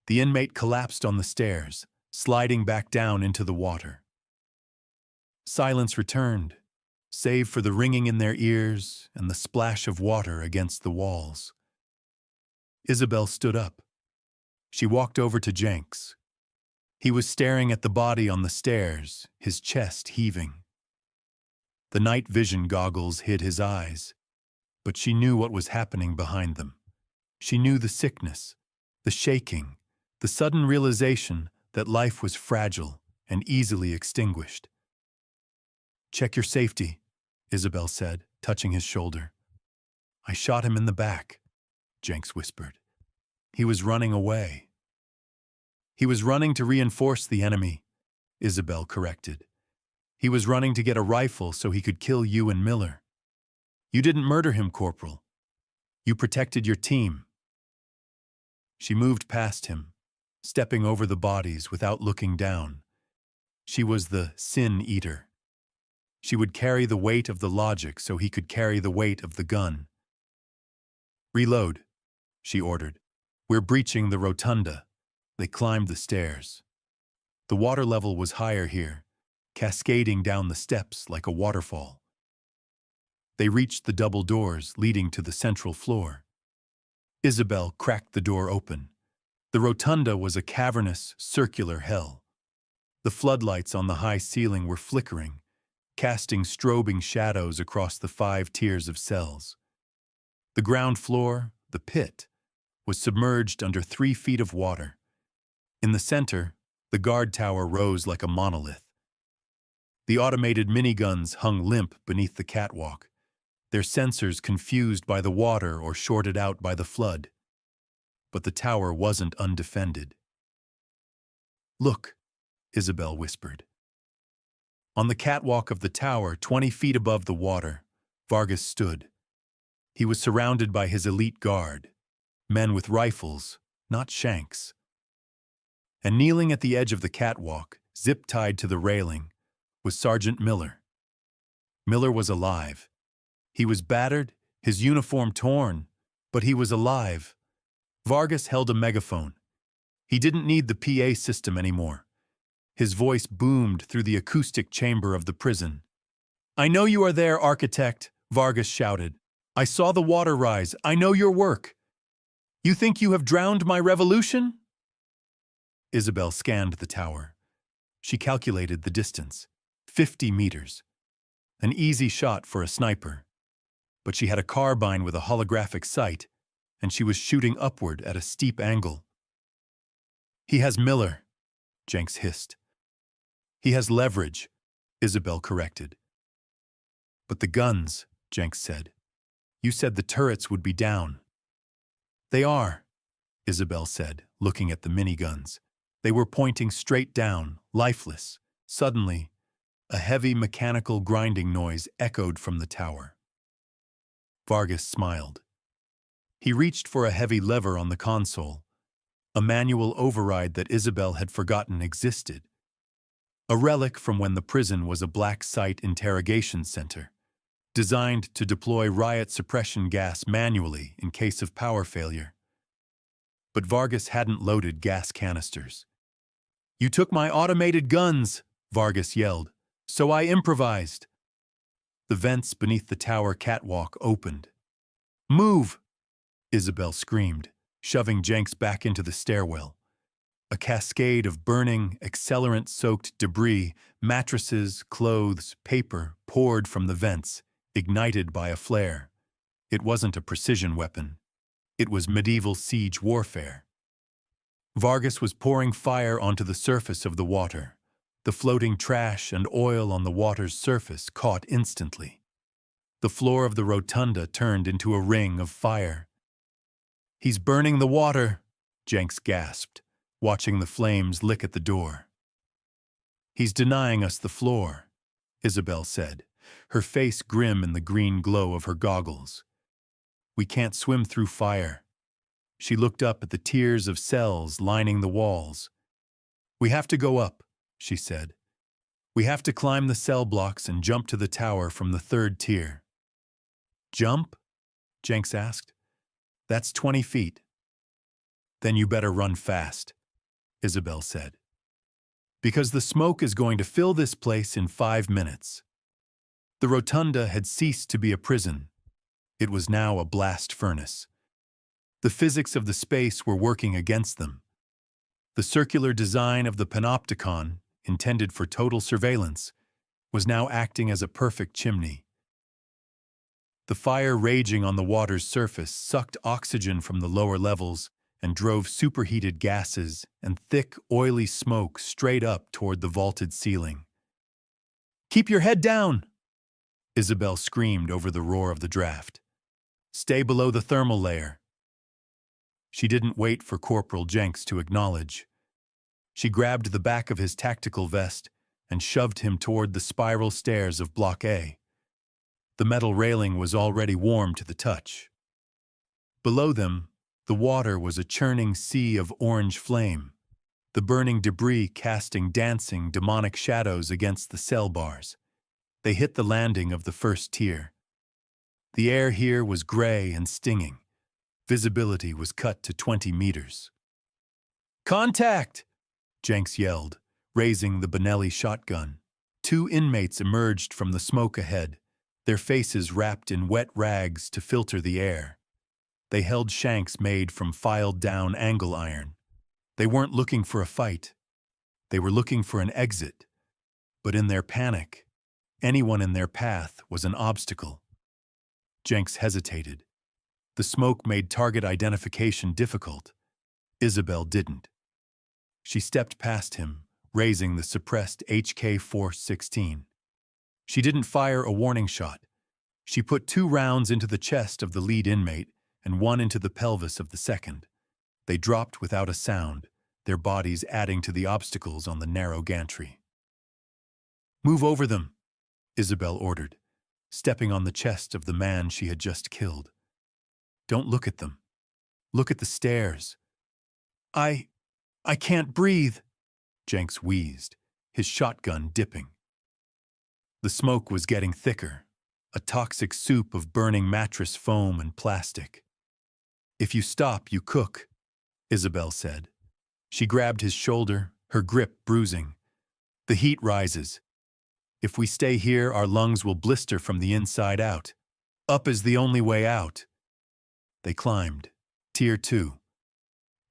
The inmate collapsed on the stairs, sliding back down into the water. Silence returned, save for the ringing in their ears and the splash of water against the walls. Isabel stood up. She walked over to Jenks. He was staring at the body on the stairs, his chest heaving. The night vision goggles hid his eyes, but she knew what was happening behind them. She knew the sickness, the shaking, the sudden realization that life was fragile and easily extinguished. "Check your safety," Isabel said, touching his shoulder. "I shot him in the back," Jenks whispered. "He was running away." "He was running to reinforce the enemy," Isabel corrected. "He was running to get a rifle so he could kill you and Miller. You didn't murder him, Corporal. You protected your team." She moved past him, stepping over the bodies without looking down. She was the sin eater. She would carry the weight of the logic so he could carry the weight of the gun. "Reload," she ordered. "We're breaching the rotunda." They climbed the stairs. The water level was higher here, cascading down the steps like a waterfall. They reached the double doors leading to the central floor. Isabel cracked the door open. The rotunda was a cavernous, circular hell. The floodlights on the high ceiling were flickering, casting strobing shadows across the 5 tiers of cells. The ground floor, the pit, was submerged under 3 feet of water. In the center, the guard tower rose like a monolith. The automated miniguns hung limp beneath the catwalk, their sensors confused by the water or shorted out by the flood. But the tower wasn't undefended. "Look," Isabel whispered. On the catwalk of the tower, 20 feet above the water, Vargas stood. He was surrounded by his elite guard, men with rifles, not shanks. And kneeling at the edge of the catwalk, zip-tied to the railing, was Sergeant Miller. Miller was alive. He was battered, his uniform torn, but he was alive. Vargas held a megaphone. He didn't need the PA system anymore. His voice boomed through the acoustic chamber of the prison. "I know you are there, architect," Vargas shouted. "I saw the water rise. I know your work. You think you have drowned my revolution?" Isabel scanned the tower. She calculated the distance. 50 meters. An easy shot for a sniper. But she had a carbine with a holographic sight, and she was shooting upward at a steep angle. "He has Miller," Jenks hissed. "He has leverage," Isabel corrected. "But the guns," Jenks said. "You said the turrets would be down." "They are," Isabel said, looking at the miniguns. They were pointing straight down, lifeless. Suddenly, A heavy mechanical grinding noise echoed from the tower. Vargas smiled. He reached for a heavy lever on the console, a manual override that Isabel had forgotten existed. A relic from when the prison was a black site interrogation center, designed to deploy riot suppression gas manually in case of power failure. But Vargas hadn't loaded gas canisters. "You took my automated guns," Vargas yelled, "so I improvised." The vents beneath the tower catwalk opened. "Move!" Isabel screamed, shoving Jenks back into the stairwell. A cascade of burning, accelerant-soaked debris, mattresses, clothes, paper, poured from the vents, ignited by a flare. It wasn't a precision weapon. It was medieval siege warfare. Vargas was pouring fire onto the surface of the water. The floating trash and oil on the water's surface caught instantly. The floor of the rotunda turned into a ring of fire. "He's burning the water," Jenks gasped, watching the flames lick at the door. "He's denying us the floor," Isabel said, her face grim in the green glow of her goggles. "We can't swim through fire." She looked up at the tiers of cells lining the walls. "We have to go up," she said. "We have to climb the cell blocks and jump to the tower from the 3rd tier." "Jump?" Jenks asked. "That's 20 feet. "Then you better run fast," Isabel said. "Because the smoke is going to fill this place in 5 minutes." The rotunda had ceased to be a prison. It was now a blast furnace. The physics of the space were working against them. The circular design of the panopticon, intended for total surveillance, was now acting as a perfect chimney. The fire raging on the water's surface sucked oxygen from the lower levels and drove superheated gases and thick, oily smoke straight up toward the vaulted ceiling. "Keep your head down!" Isabel screamed over the roar of the draft. "Stay below the thermal layer." She didn't wait for Corporal Jenks to acknowledge. She grabbed the back of his tactical vest and shoved him toward the spiral stairs of Block A. The metal railing was already warm to the touch. Below them, the water was a churning sea of orange flame, the burning debris casting dancing, demonic shadows against the cell bars. They hit the landing of the 1st tier. The air here was gray and stinging. Visibility was cut to 20 meters. "Contact!" Jenks yelled, raising the Benelli shotgun. 2 inmates emerged from the smoke ahead, their faces wrapped in wet rags to filter the air. They held shanks made from filed-down angle iron. They weren't looking for a fight. They were looking for an exit. But in their panic, anyone in their path was an obstacle. Jenks hesitated. The smoke made target identification difficult. Isabel didn't. She stepped past him, raising the suppressed HK-416. She didn't fire a warning shot. She put 2 rounds into the chest of the lead inmate and 1 into the pelvis of the second. They dropped without a sound, their bodies adding to the obstacles on the narrow gantry. "Move over them," Isabel ordered, stepping on the chest of the man she had just killed. "Don't look at them. Look at the stairs." I can't breathe," Jenks wheezed, his shotgun dipping. The smoke was getting thicker, a toxic soup of burning mattress foam and plastic. "If you stop, you cook," Isabel said. She grabbed his shoulder, her grip bruising. "The heat rises. If we stay here, our lungs will blister from the inside out. Up is the only way out." They climbed, Tier 2.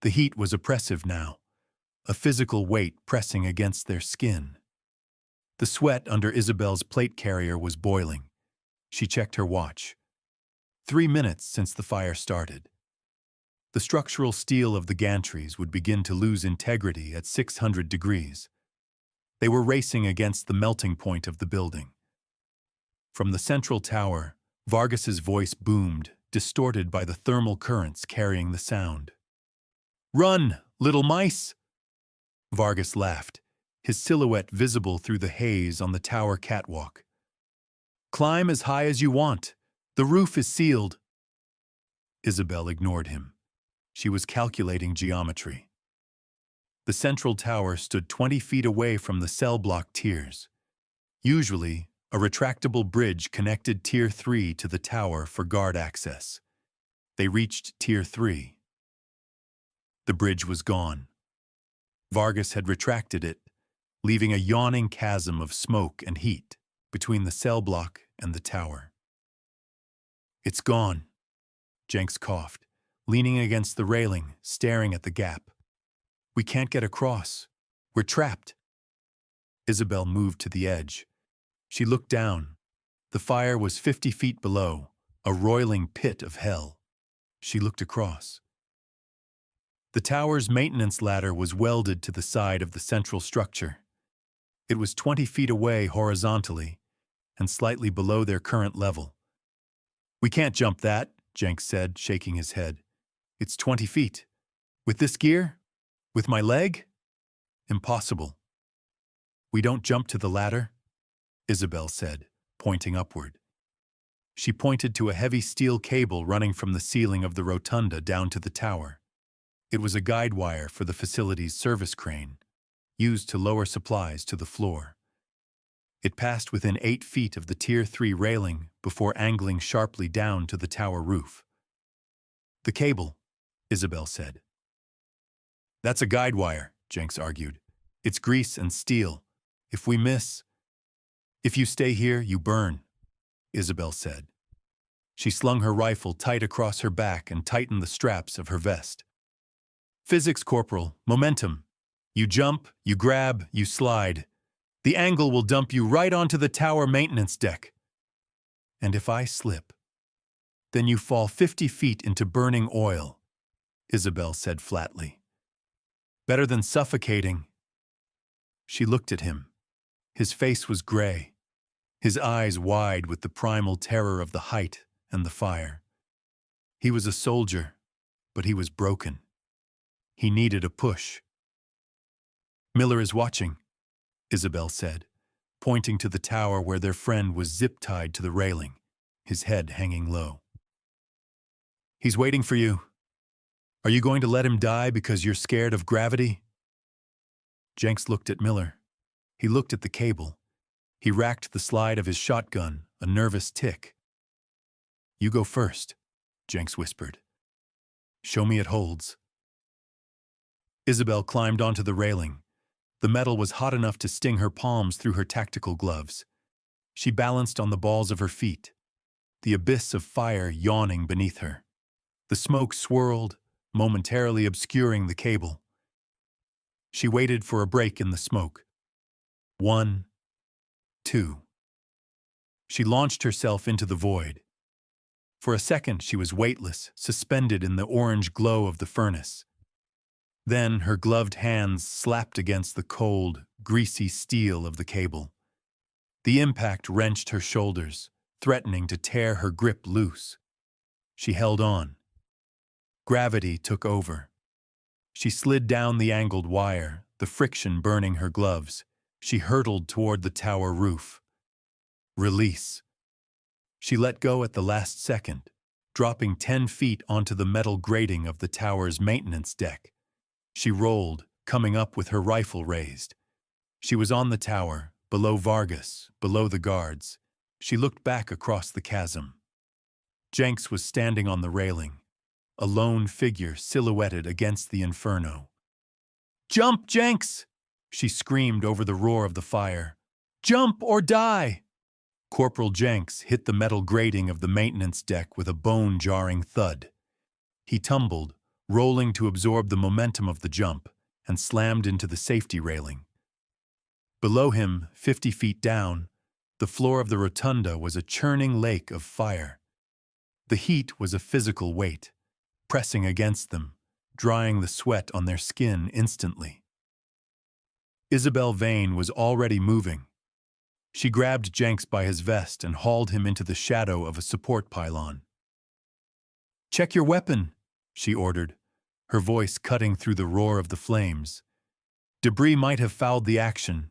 The heat was oppressive now, a physical weight pressing against their skin. The sweat under Isabel's plate carrier was boiling. She checked her watch. 3 minutes since the fire started. The structural steel of the gantries would begin to lose integrity at 600 degrees. They were racing against the melting point of the building. From the central tower, Vargas's voice boomed, distorted by the thermal currents carrying the sound. "Run, little mice!" Vargas laughed, his silhouette visible through the haze on the tower catwalk. "Climb as high as you want. The roof is sealed." Isabel ignored him. She was calculating geometry. The central tower stood 20 feet away from the cell block tiers. Usually, a retractable bridge connected Tier 3 to the tower for guard access. They reached Tier 3. The bridge was gone. Vargas had retracted it, leaving a yawning chasm of smoke and heat between the cell block and the tower. "It's gone," Jenks coughed, leaning against the railing, staring at the gap. "We can't get across. We're trapped." Isabel moved to the edge. She looked down. The fire was 50 feet below, a roiling pit of hell. She looked across. The tower's maintenance ladder was welded to the side of the central structure. It was 20 feet away horizontally and slightly below their current level. "We can't jump that," Jenks said, shaking his head. "It's 20 feet. With this gear? With my leg? Impossible." "We don't jump to the ladder," Isabel said, pointing upward. She pointed to a heavy steel cable running from the ceiling of the rotunda down to the tower. It was a guide wire for the facility's service crane, used to lower supplies to the floor. It passed within 8 feet of the Tier 3 railing before angling sharply down to the tower roof. "The cable," Isabel said. "That's a guide wire," Jenks argued. "It's grease and steel. If we miss—" "If you stay here, you burn," Isabel said. She slung her rifle tight across her back and tightened the straps of her vest. "Physics, Corporal, momentum. You jump, you grab, you slide. The angle will dump you right onto the tower maintenance deck. And if I slip, then you fall 50 feet into burning oil," Isabel said flatly. "Better than suffocating." She looked at him. His face was gray, his eyes wide with the primal terror of the height and the fire. He was a soldier, but he was broken. He needed a push. "Miller is watching," Isabel said, pointing to the tower where their friend was zip-tied to the railing, his head hanging low. "He's waiting for you. Are you going to let him die because you're scared of gravity?" Jenks looked at Miller. He looked at the cable. He racked the slide of his shotgun, a nervous tick. "You go first," Jenks whispered. "Show me it holds." Isabel climbed onto the railing. The metal was hot enough to sting her palms through her tactical gloves. She balanced on the balls of her feet, the abyss of fire yawning beneath her. The smoke swirled, momentarily obscuring the cable. She waited for a break in the smoke. 1, 2. She launched herself into the void. For a second she was weightless, suspended in the orange glow of the furnace. Then her gloved hands slapped against the cold, greasy steel of the cable. The impact wrenched her shoulders, threatening to tear her grip loose. She held on. Gravity took over. She slid down the angled wire, the friction burning her gloves. She hurtled toward the tower roof. Release. She let go at the last second, dropping 10 feet onto the metal grating of the tower's maintenance deck. She rolled, coming up with her rifle raised. She was on the tower, below Vargas, below the guards. She looked back across the chasm. Jenks was standing on the railing, a lone figure silhouetted against the inferno. "Jump, Jenks!" she screamed over the roar of the fire. "Jump or die!" Corporal Jenks hit the metal grating of the maintenance deck with a bone-jarring thud. He tumbled, rolling to absorb the momentum of the jump, and slammed into the safety railing. Below him, 50 feet down, the floor of the rotunda was a churning lake of fire. The heat was a physical weight, pressing against them, drying the sweat on their skin instantly. Isabel Vane was already moving. She grabbed Jenks by his vest and hauled him into the shadow of a support pylon. "Check your weapon," she ordered, her voice cutting through the roar of the flames. Debris might have fouled the action.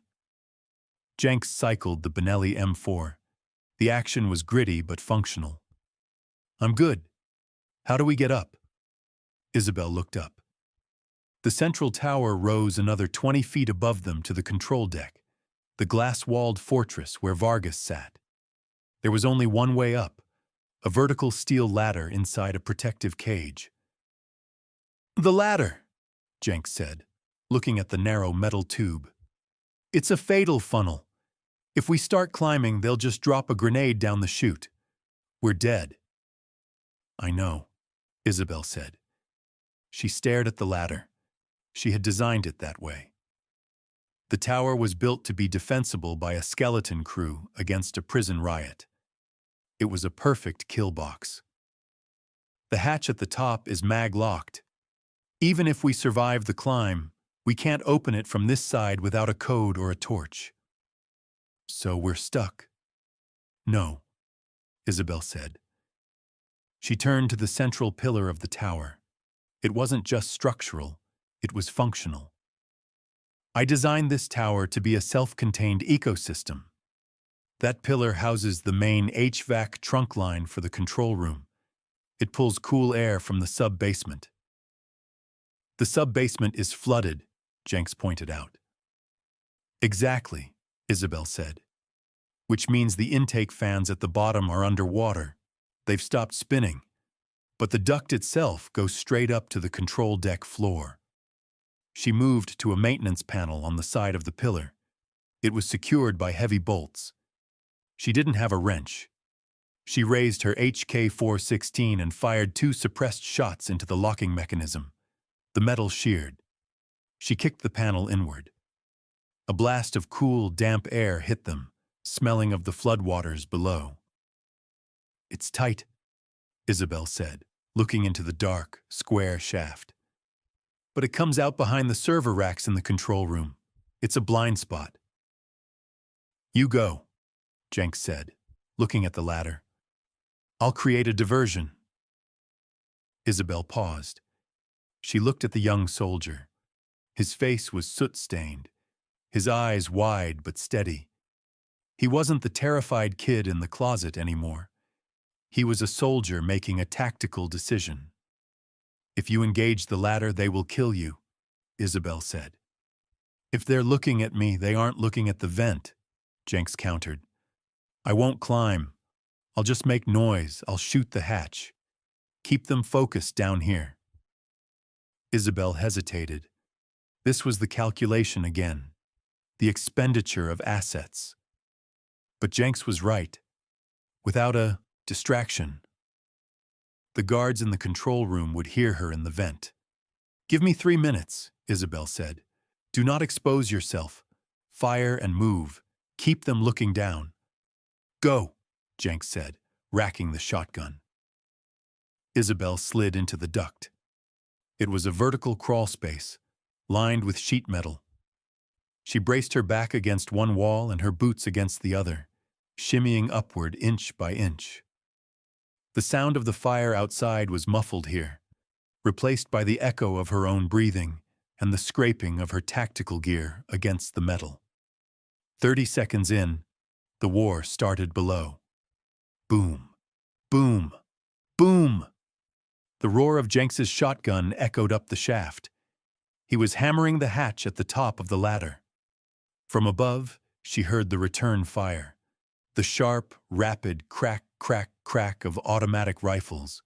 Jenks cycled the Benelli M4. The action was gritty but functional. I'm good. How do we get up? Isabel looked up. The central tower rose another 20 feet above them to the control deck, the glass-walled fortress where Vargas sat. There was only one way up, a vertical steel ladder inside a protective cage. The ladder, Jenks said, looking at the narrow metal tube. It's a fatal funnel. If we start climbing, they'll just drop a grenade down the chute. We're dead. I know, Isabel said. She stared at the ladder. She had designed it that way. The tower was built to be defensible by a skeleton crew against a prison riot. It was a perfect kill box. The hatch at the top is mag-locked. Even if we survive the climb, we can't open it from this side without a code or a torch. So we're stuck. No, Isabel said. She turned to the central pillar of the tower. It wasn't just structural, it was functional. I designed this tower to be a self-contained ecosystem. That pillar houses the main HVAC trunk line for the control room. It pulls cool air from the sub-basement. The sub-basement is flooded, Jenks pointed out. Exactly, Isabel said. Which means the intake fans at the bottom are underwater. They've stopped spinning. But the duct itself goes straight up to the control deck floor. She moved to a maintenance panel on the side of the pillar. It was secured by heavy bolts. She didn't have a wrench. She raised her HK-416 and fired 2 suppressed shots into the locking mechanism. The metal sheared. She kicked the panel inward. A blast of cool, damp air hit them, smelling of the floodwaters below. It's tight, Isabel said, looking into the dark, square shaft. But it comes out behind the server racks in the control room. It's a blind spot. You go, Jenks said, looking at the ladder. I'll create a diversion. Isabel paused. She looked at the young soldier. His face was soot-stained, his eyes wide but steady. He wasn't the terrified kid in the closet anymore. He was a soldier making a tactical decision. If you engage the ladder, they will kill you, Isabel said. If they're looking at me, they aren't looking at the vent, Jenks countered. I won't climb. I'll just make noise. I'll shoot the hatch. Keep them focused down here. Isabel hesitated. This was the calculation again. The expenditure of assets. But Jenks was right. Without a distraction, the guards in the control room would hear her in the vent. Give me 3 minutes, Isabel said. Do not expose yourself. Fire and move. Keep them looking down. Go, Jenks said, racking the shotgun. Isabel slid into the duct. It was a vertical crawl space, lined with sheet metal. She braced her back against one wall and her boots against the other, shimmying upward inch by inch. The sound of the fire outside was muffled here, replaced by the echo of her own breathing and the scraping of her tactical gear against the metal. 30 seconds in, the war started below. Boom, boom, boom! The roar of Jenks's shotgun echoed up the shaft. He was hammering the hatch at the top of the ladder. From above, she heard the return fire, the sharp, rapid crack, crack, crack of automatic rifles.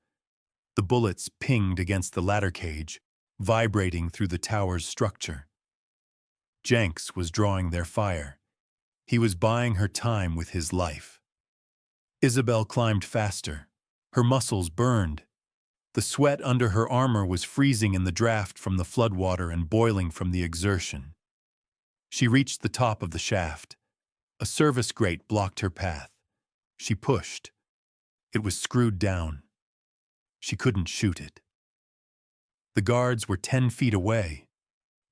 The bullets pinged against the ladder cage, vibrating through the tower's structure. Jenks was drawing their fire. He was buying her time with his life. Isabel climbed faster. Her muscles burned. The sweat under her armor was freezing in the draft from the floodwater and boiling from the exertion. She reached the top of the shaft. A service grate blocked her path. She pushed. It was screwed down. She couldn't shoot it. The guards were 10 feet away.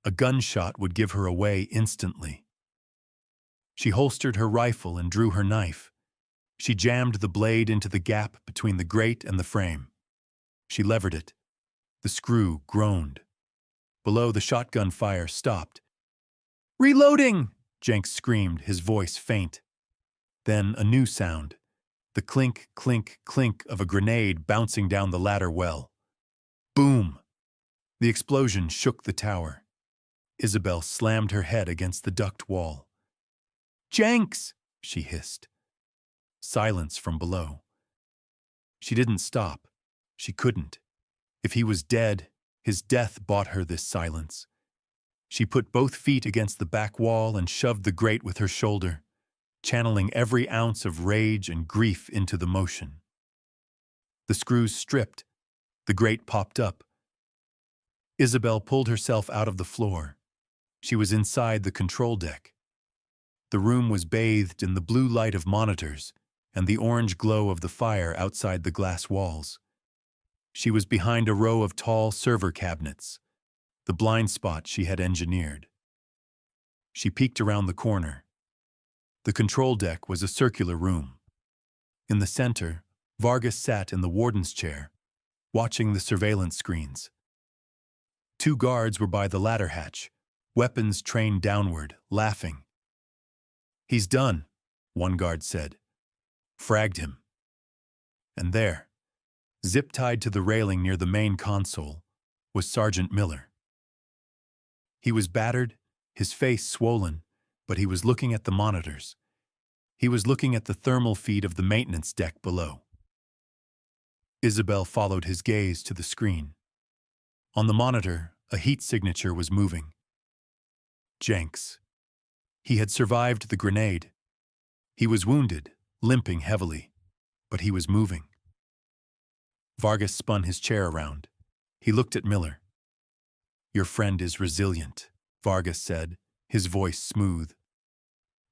A gunshot would give her away instantly. She holstered her rifle and drew her knife. She jammed the blade into the gap between the grate and the frame. She levered it. The screw groaned. Below, the shotgun fire stopped. "Reloading!" Jenks screamed, his voice faint. Then a new sound, the clink, clink, clink of a grenade bouncing down the ladder well. Boom! The explosion shook the tower. Isabel slammed her head against the duct wall. "Jenks!" she hissed. Silence from below. She didn't stop. She couldn't. If he was dead, his death bought her this silence. She put both feet against the back wall and shoved the grate with her shoulder, channeling every ounce of rage and grief into the motion. The screws stripped. The grate popped up. Isabel pulled herself out of the floor. She was inside the control deck. The room was bathed in the blue light of monitors and the orange glow of the fire outside the glass walls. She was behind a row of tall server cabinets, the blind spot she had engineered. She peeked around the corner. The control deck was a circular room. In the center, Vargas sat in the warden's chair, watching the surveillance screens. 2 guards were by the ladder hatch, weapons trained downward, laughing. "He's done," one guard said. "Fragged him." And there, zip-tied to the railing near the main console, was Sergeant Miller. He was battered, his face swollen, but he was looking at the monitors. He was looking at the thermal feed of the maintenance deck below. Isabel followed his gaze to the screen. On the monitor, a heat signature was moving. Jenks. He had survived the grenade. He was wounded, limping heavily, but he was moving. Vargas spun his chair around. He looked at Miller. "Your friend is resilient," Vargas said, his voice smooth.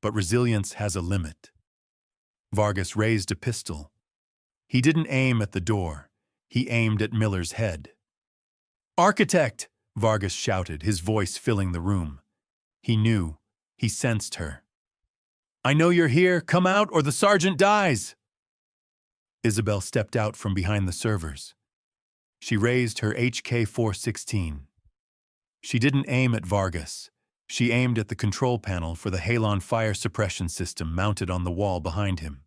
"But resilience has a limit." Vargas raised a pistol. He didn't aim at the door. He aimed at Miller's head. "Architect!" Vargas shouted, his voice filling the room. He knew. He sensed her. "I know you're here. Come out or the sergeant dies!" Isabel stepped out from behind the servers. She raised her HK-416. She didn't aim at Vargas. She aimed at the control panel for the Halon fire suppression system mounted on the wall behind him.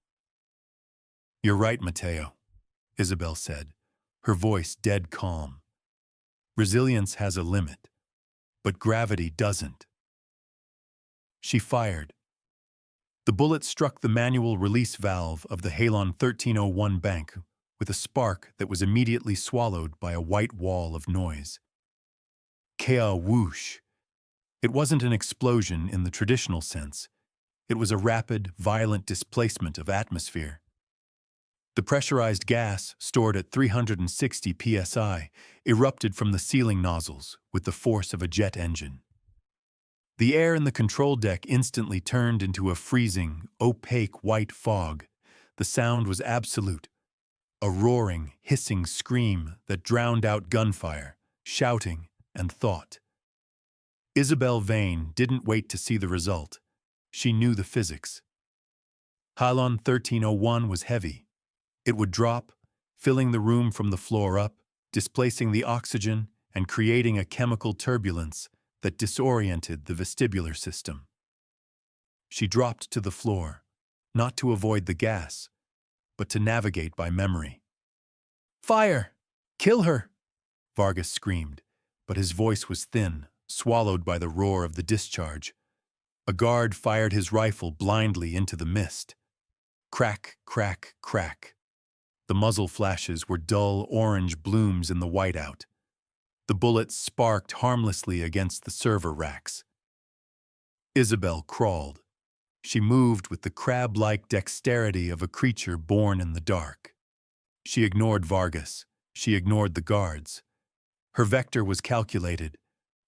"You're right, Mateo," Isabel said, her voice dead calm. "Resilience has a limit, but gravity doesn't." She fired. The bullet struck the manual release valve of the Halon 1301 bank with a spark that was immediately swallowed by a white wall of noise. Kea whoosh. It wasn't an explosion in the traditional sense. It was a rapid, violent displacement of atmosphere. The pressurized gas, stored at 360 psi, erupted from the ceiling nozzles with the force of a jet engine. The air in the control deck instantly turned into a freezing, opaque white fog. The sound was absolute. A roaring, hissing scream that drowned out gunfire, shouting, and thought. Isabel Vane didn't wait to see the result. She knew the physics. Halon 1301 was heavy. It would drop, filling the room from the floor up, displacing the oxygen and creating a chemical turbulence that disoriented the vestibular system. She dropped to the floor, not to avoid the gas, but to navigate by memory. "Fire! Kill her!" Vargas screamed, but his voice was thin, swallowed by the roar of the discharge. A guard fired his rifle blindly into the mist. Crack, crack, crack. The muzzle flashes were dull orange blooms in the whiteout. The bullets sparked harmlessly against the server racks. Isabel crawled. She moved with the crab-like dexterity of a creature born in the dark. She ignored Vargas. She ignored the guards. Her vector was calculated.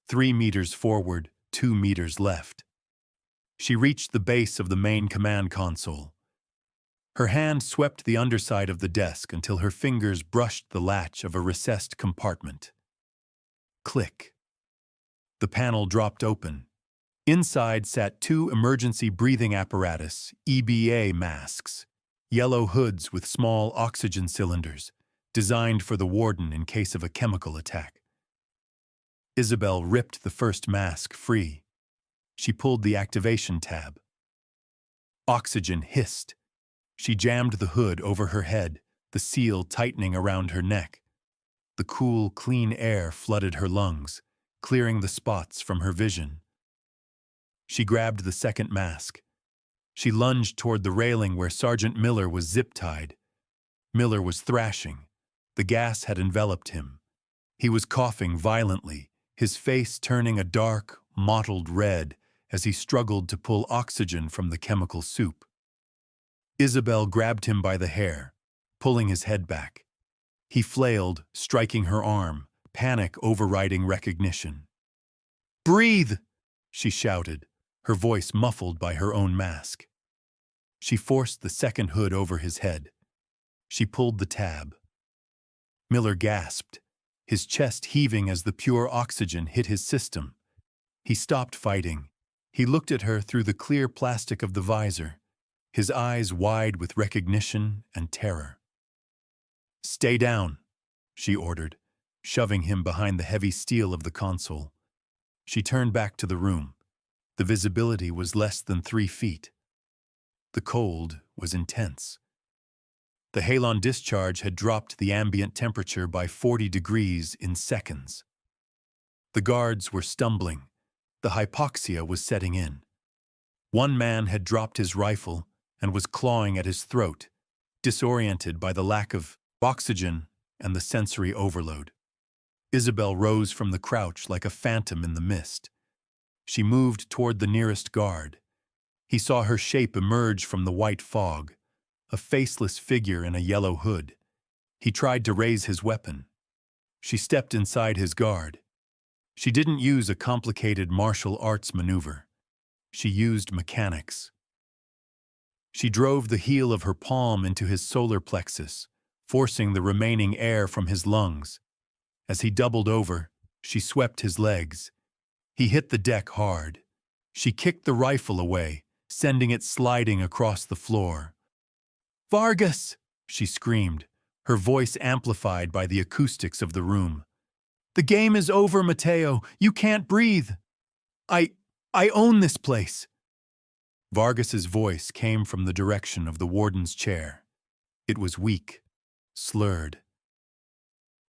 3 meters forward, 2 meters left. She reached the base of the main command console. Her hand swept the underside of the desk until her fingers brushed the latch of a recessed compartment. Click. The panel dropped open. Inside sat 2 emergency breathing apparatus, EBA masks, yellow hoods with small oxygen cylinders, designed for the warden in case of a chemical attack. Isabel ripped the first mask free. She pulled the activation tab. Oxygen hissed. She jammed the hood over her head, the seal tightening around her neck. The cool, clean air flooded her lungs, clearing the spots from her vision. She grabbed the second mask. She lunged toward the railing where Sergeant Miller was zip-tied. Miller was thrashing. The gas had enveloped him. He was coughing violently, his face turning a dark, mottled red as he struggled to pull oxygen from the chemical soup. Isabel grabbed him by the hair, pulling his head back. He flailed, striking her arm, panic overriding recognition. "Breathe!" she shouted, her voice muffled by her own mask. She forced the second hood over his head. She pulled the tab. Miller gasped, his chest heaving as the pure oxygen hit his system. He stopped fighting. He looked at her through the clear plastic of the visor, his eyes wide with recognition and terror. "Stay down," she ordered, shoving him behind the heavy steel of the console. She turned back to the room. The visibility was less than 3 feet. The cold was intense. The halon discharge had dropped the ambient temperature by 40 degrees in seconds. The guards were stumbling. The hypoxia was setting in. One man had dropped his rifle and was clawing at his throat, disoriented by the lack of oxygen and the sensory overload. Isabel rose from the crouch like a phantom in the mist. She moved toward the nearest guard. He saw her shape emerge from the white fog, a faceless figure in a yellow hood. He tried to raise his weapon. She stepped inside his guard. She didn't use a complicated martial arts maneuver. She used mechanics. She drove the heel of her palm into his solar plexus, forcing the remaining air from his lungs. As he doubled over, she swept his legs. He hit the deck hard. She kicked the rifle away, sending it sliding across the floor. "Vargas!" she screamed, her voice amplified by the acoustics of the room. "The game is over, Mateo. You can't breathe. I own this place." Vargas's voice came from the direction of the warden's chair. It was weak, slurred.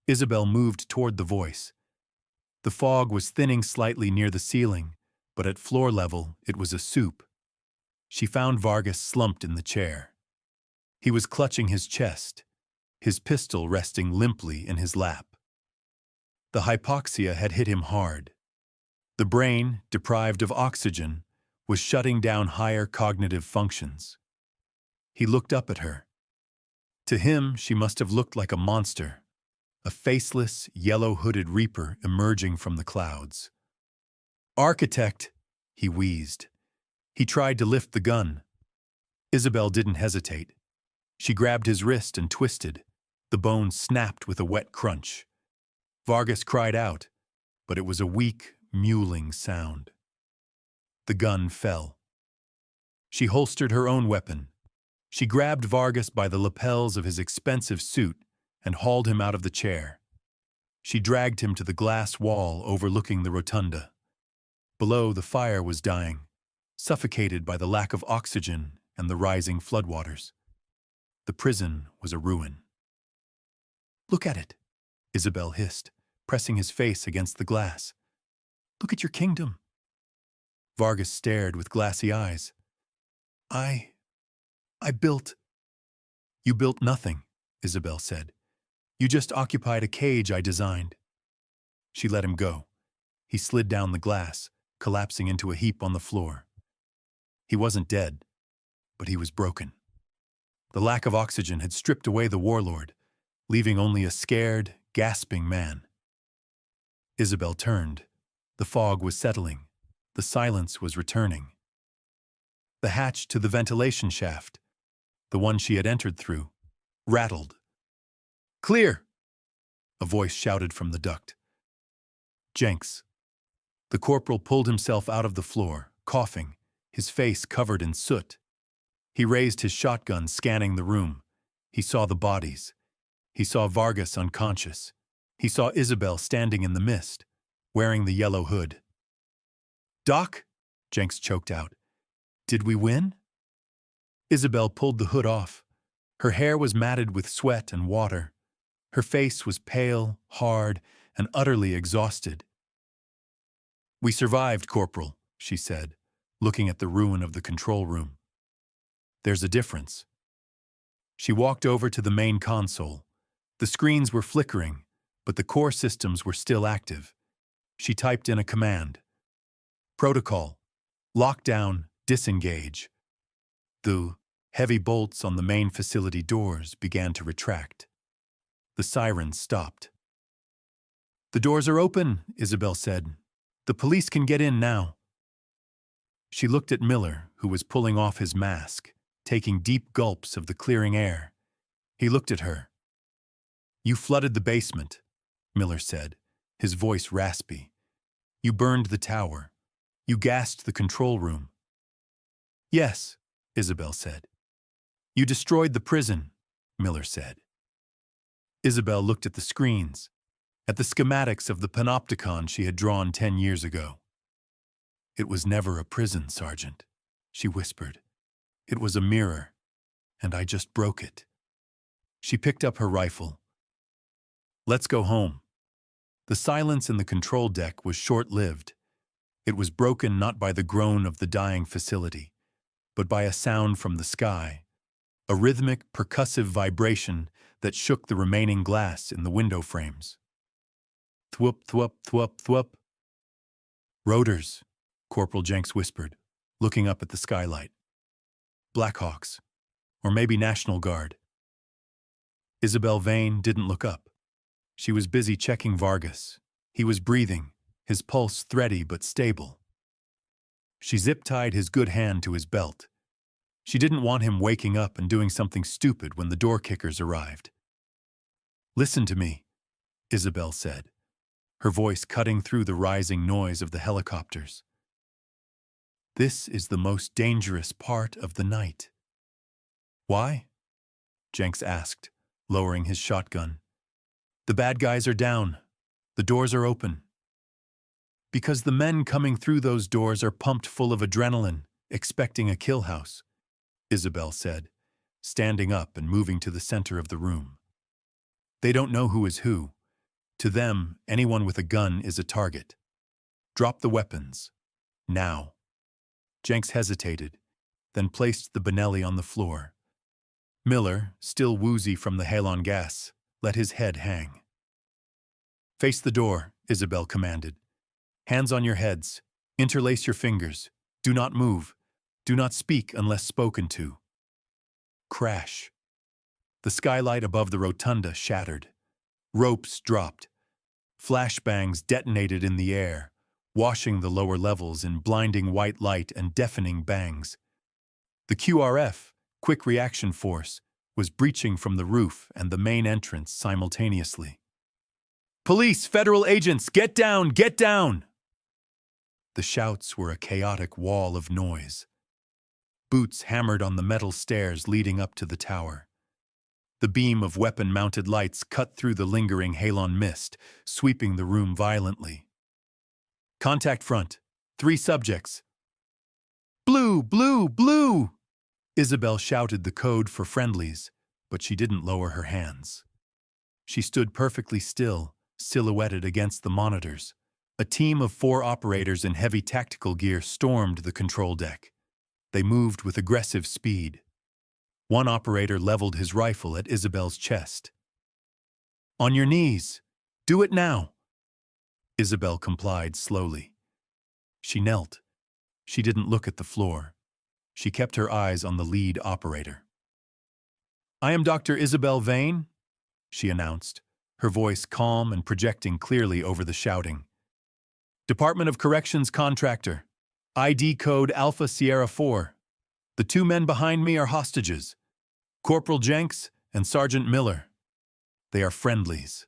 Isabel moved toward the voice. The fog was thinning slightly near the ceiling, but at floor level it was a soup. She found Vargas slumped in the chair. He was clutching his chest, his pistol resting limply in his lap. The hypoxia had hit him hard. The brain, deprived of oxygen, was shutting down higher cognitive functions. He looked up at her. To him, she must have looked like a monster, a faceless, yellow-hooded reaper emerging from the clouds. "Architect," he wheezed. He tried to lift the gun. Isabel didn't hesitate. She grabbed his wrist and twisted. The bone snapped with a wet crunch. Vargas cried out, but it was a weak, mewling sound. The gun fell. She holstered her own weapon. She grabbed Vargas by the lapels of his expensive suit and hauled him out of the chair. She dragged him to the glass wall overlooking the rotunda. Below, the fire was dying, suffocated by the lack of oxygen and the rising floodwaters. The prison was a ruin. "Look at it," Isabel hissed, pressing his face against the glass. "Look at your kingdom." Vargas stared with glassy eyes. I built—" "You built nothing," Isabel said. "You just occupied a cage I designed." She let him go. He slid down the glass, collapsing into a heap on the floor. He wasn't dead, but he was broken. The lack of oxygen had stripped away the warlord, leaving only a scared, gasping man. Isabel turned. The fog was settling. The silence was returning. The hatch to the ventilation shaft, the one she had entered through, rattled. "Clear!" a voice shouted from the duct. "Jenks." The corporal pulled himself out of the floor, coughing, his face covered in soot. He raised his shotgun, scanning the room. He saw the bodies. He saw Vargas unconscious. He saw Isabel standing in the mist, wearing the yellow hood. "Doc?" Jenks choked out. Did we win? Isabel pulled the hood off. Her hair was matted with sweat and water. Her face was pale, hard, and utterly exhausted. We survived, Corporal, she said, looking at the ruin of the control room. There's a difference. She walked over to the main console. The screens were flickering, but the core systems were still active. She typed in a command. Protocol. Lockdown, disengage. The heavy bolts on the main facility doors began to retract. The sirens stopped. The doors are open, Isabel said. The police can get in now. She looked at Miller, who was pulling off his mask, taking deep gulps of the clearing air. He looked at her. You flooded the basement, Miller said, his voice raspy. You burned the tower. You gassed the control room. Yes, Isabel said. You destroyed the prison, Miller said. Isabel looked at the screens, at the schematics of the panopticon she had drawn 10 years ago. It was never a prison, Sergeant, she whispered. It was a mirror, and I just broke it. She picked up her rifle. Let's go home. The silence in the control deck was short-lived. It was broken not by the groan of the dying facility, but by a sound from the sky, a rhythmic, percussive vibration that shook the remaining glass in the window frames. Thwup, thwup, thwup, thwup. Rotors, Corporal Jenks whispered, looking up at the skylight. Blackhawks, or maybe National Guard. Isabel Vane didn't look up. She was busy checking Vargas. He was breathing, his pulse thready but stable. She zip-tied his good hand to his belt. She didn't want him waking up and doing something stupid when the door kickers arrived. Listen to me, Isabel said, her voice cutting through the rising noise of the helicopters. This is the most dangerous part of the night. Why? Jenks asked, lowering his shotgun. The bad guys are down. The doors are open. Because the men coming through those doors are pumped full of adrenaline, expecting a kill house, Isabel said, standing up and moving to the center of the room. They don't know who is who. To them, anyone with a gun is a target. Drop the weapons. Now. Jenks hesitated, then placed the Benelli on the floor. Miller, still woozy from the halon gas, let his head hang. Face the door, Isabel commanded. Hands on your heads. Interlace your fingers. Do not move. Do not speak unless spoken to. Crash. The skylight above the rotunda shattered. Ropes dropped. Flashbangs detonated in the air, washing the lower levels in blinding white light and deafening bangs. The QRF, Quick Reaction Force, was breaching from the roof and the main entrance simultaneously. Police, federal agents, get down, get down! The shouts were a chaotic wall of noise. Boots hammered on the metal stairs leading up to the tower. The beam of weapon-mounted lights cut through the lingering halon mist, sweeping the room violently. Contact front. 3 subjects. Blue, blue, blue! Isabel shouted the code for friendlies, but she didn't lower her hands. She stood perfectly still, silhouetted against the monitors. A team of 4 operators in heavy tactical gear stormed the control deck. They moved with aggressive speed. One operator leveled his rifle at Isabel's chest. On your knees. Do it now. Isabel complied slowly. She knelt. She didn't look at the floor. She kept her eyes on the lead operator. I am Dr. Isabel Vane, she announced, her voice calm and projecting clearly over the shouting. Department of Corrections contractor. ID code Alpha Sierra 4. The 2 men behind me are hostages. Corporal Jenks and Sergeant Miller. They are friendlies.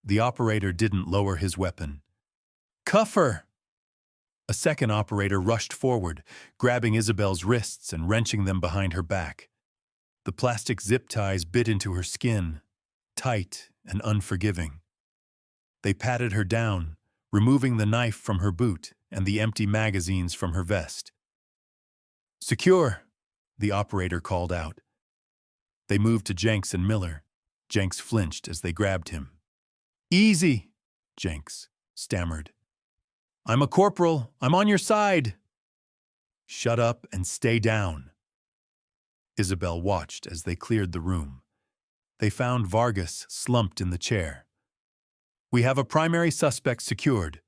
The operator didn't lower his weapon. Cuff her! A second operator rushed forward, grabbing Isabel's wrists and wrenching them behind her back. The plastic zip ties bit into her skin, tight and unforgiving. They patted her down, removing the knife from her boot and the empty magazines from her vest. "Secure," the operator called out. They moved to Jenks and Miller. Jenks flinched as they grabbed him. "Easy," Jenks stammered. "I'm a corporal. I'm on your side." "Shut up and stay down." Isabel watched as they cleared the room. They found Vargas slumped in the chair. "We have a primary suspect secured,"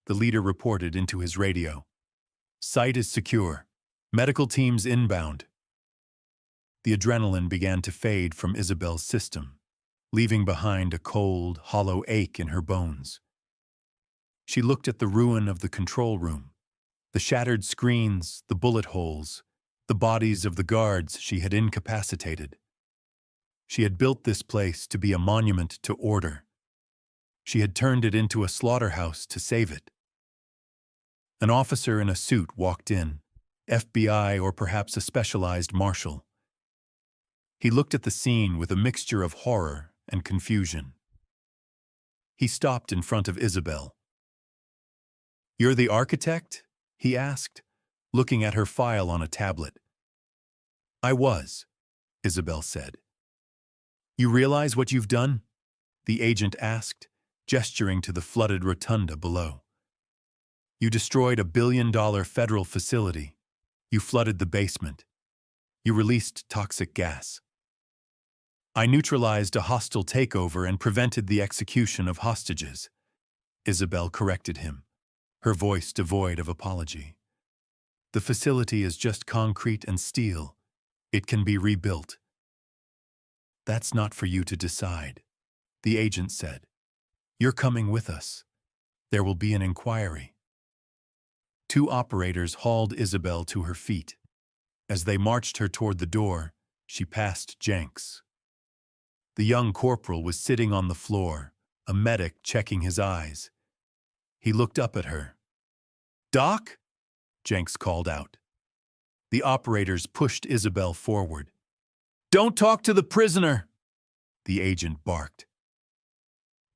the leader reported into his radio. "Site is secure. Medical teams inbound." The adrenaline began to fade from Isabel's system, leaving behind a cold, hollow ache in her bones. She looked at the ruin of the control room, the shattered screens, the bullet holes, the bodies of the guards she had incapacitated. She had built this place to be a monument to order. She had turned it into a slaughterhouse to save it. An officer in a suit walked in, FBI or perhaps a specialized marshal. He looked at the scene with a mixture of horror and confusion. He stopped in front of Isabel. "You're the architect?" he asked, looking at her file on a tablet. "I was," Isabel said. "You realize what you've done?" the agent asked, gesturing to the flooded rotunda below. "You destroyed $1 billion federal facility. You flooded the basement. You released toxic gas. I neutralized a hostile takeover and prevented the execution of hostages," Isabel corrected him, her voice devoid of apology. "The facility is just concrete and steel. It can be rebuilt." "That's not for you to decide," the agent said. "You're coming with us. There will be an inquiry." Two operators hauled Isabel to her feet. As they marched her toward the door, she passed Jenks. The young corporal was sitting on the floor, a medic checking his eyes. He looked up at her. "Doc?" Jenks called out. The operators pushed Isabel forward. "Don't talk to the prisoner!" the agent barked.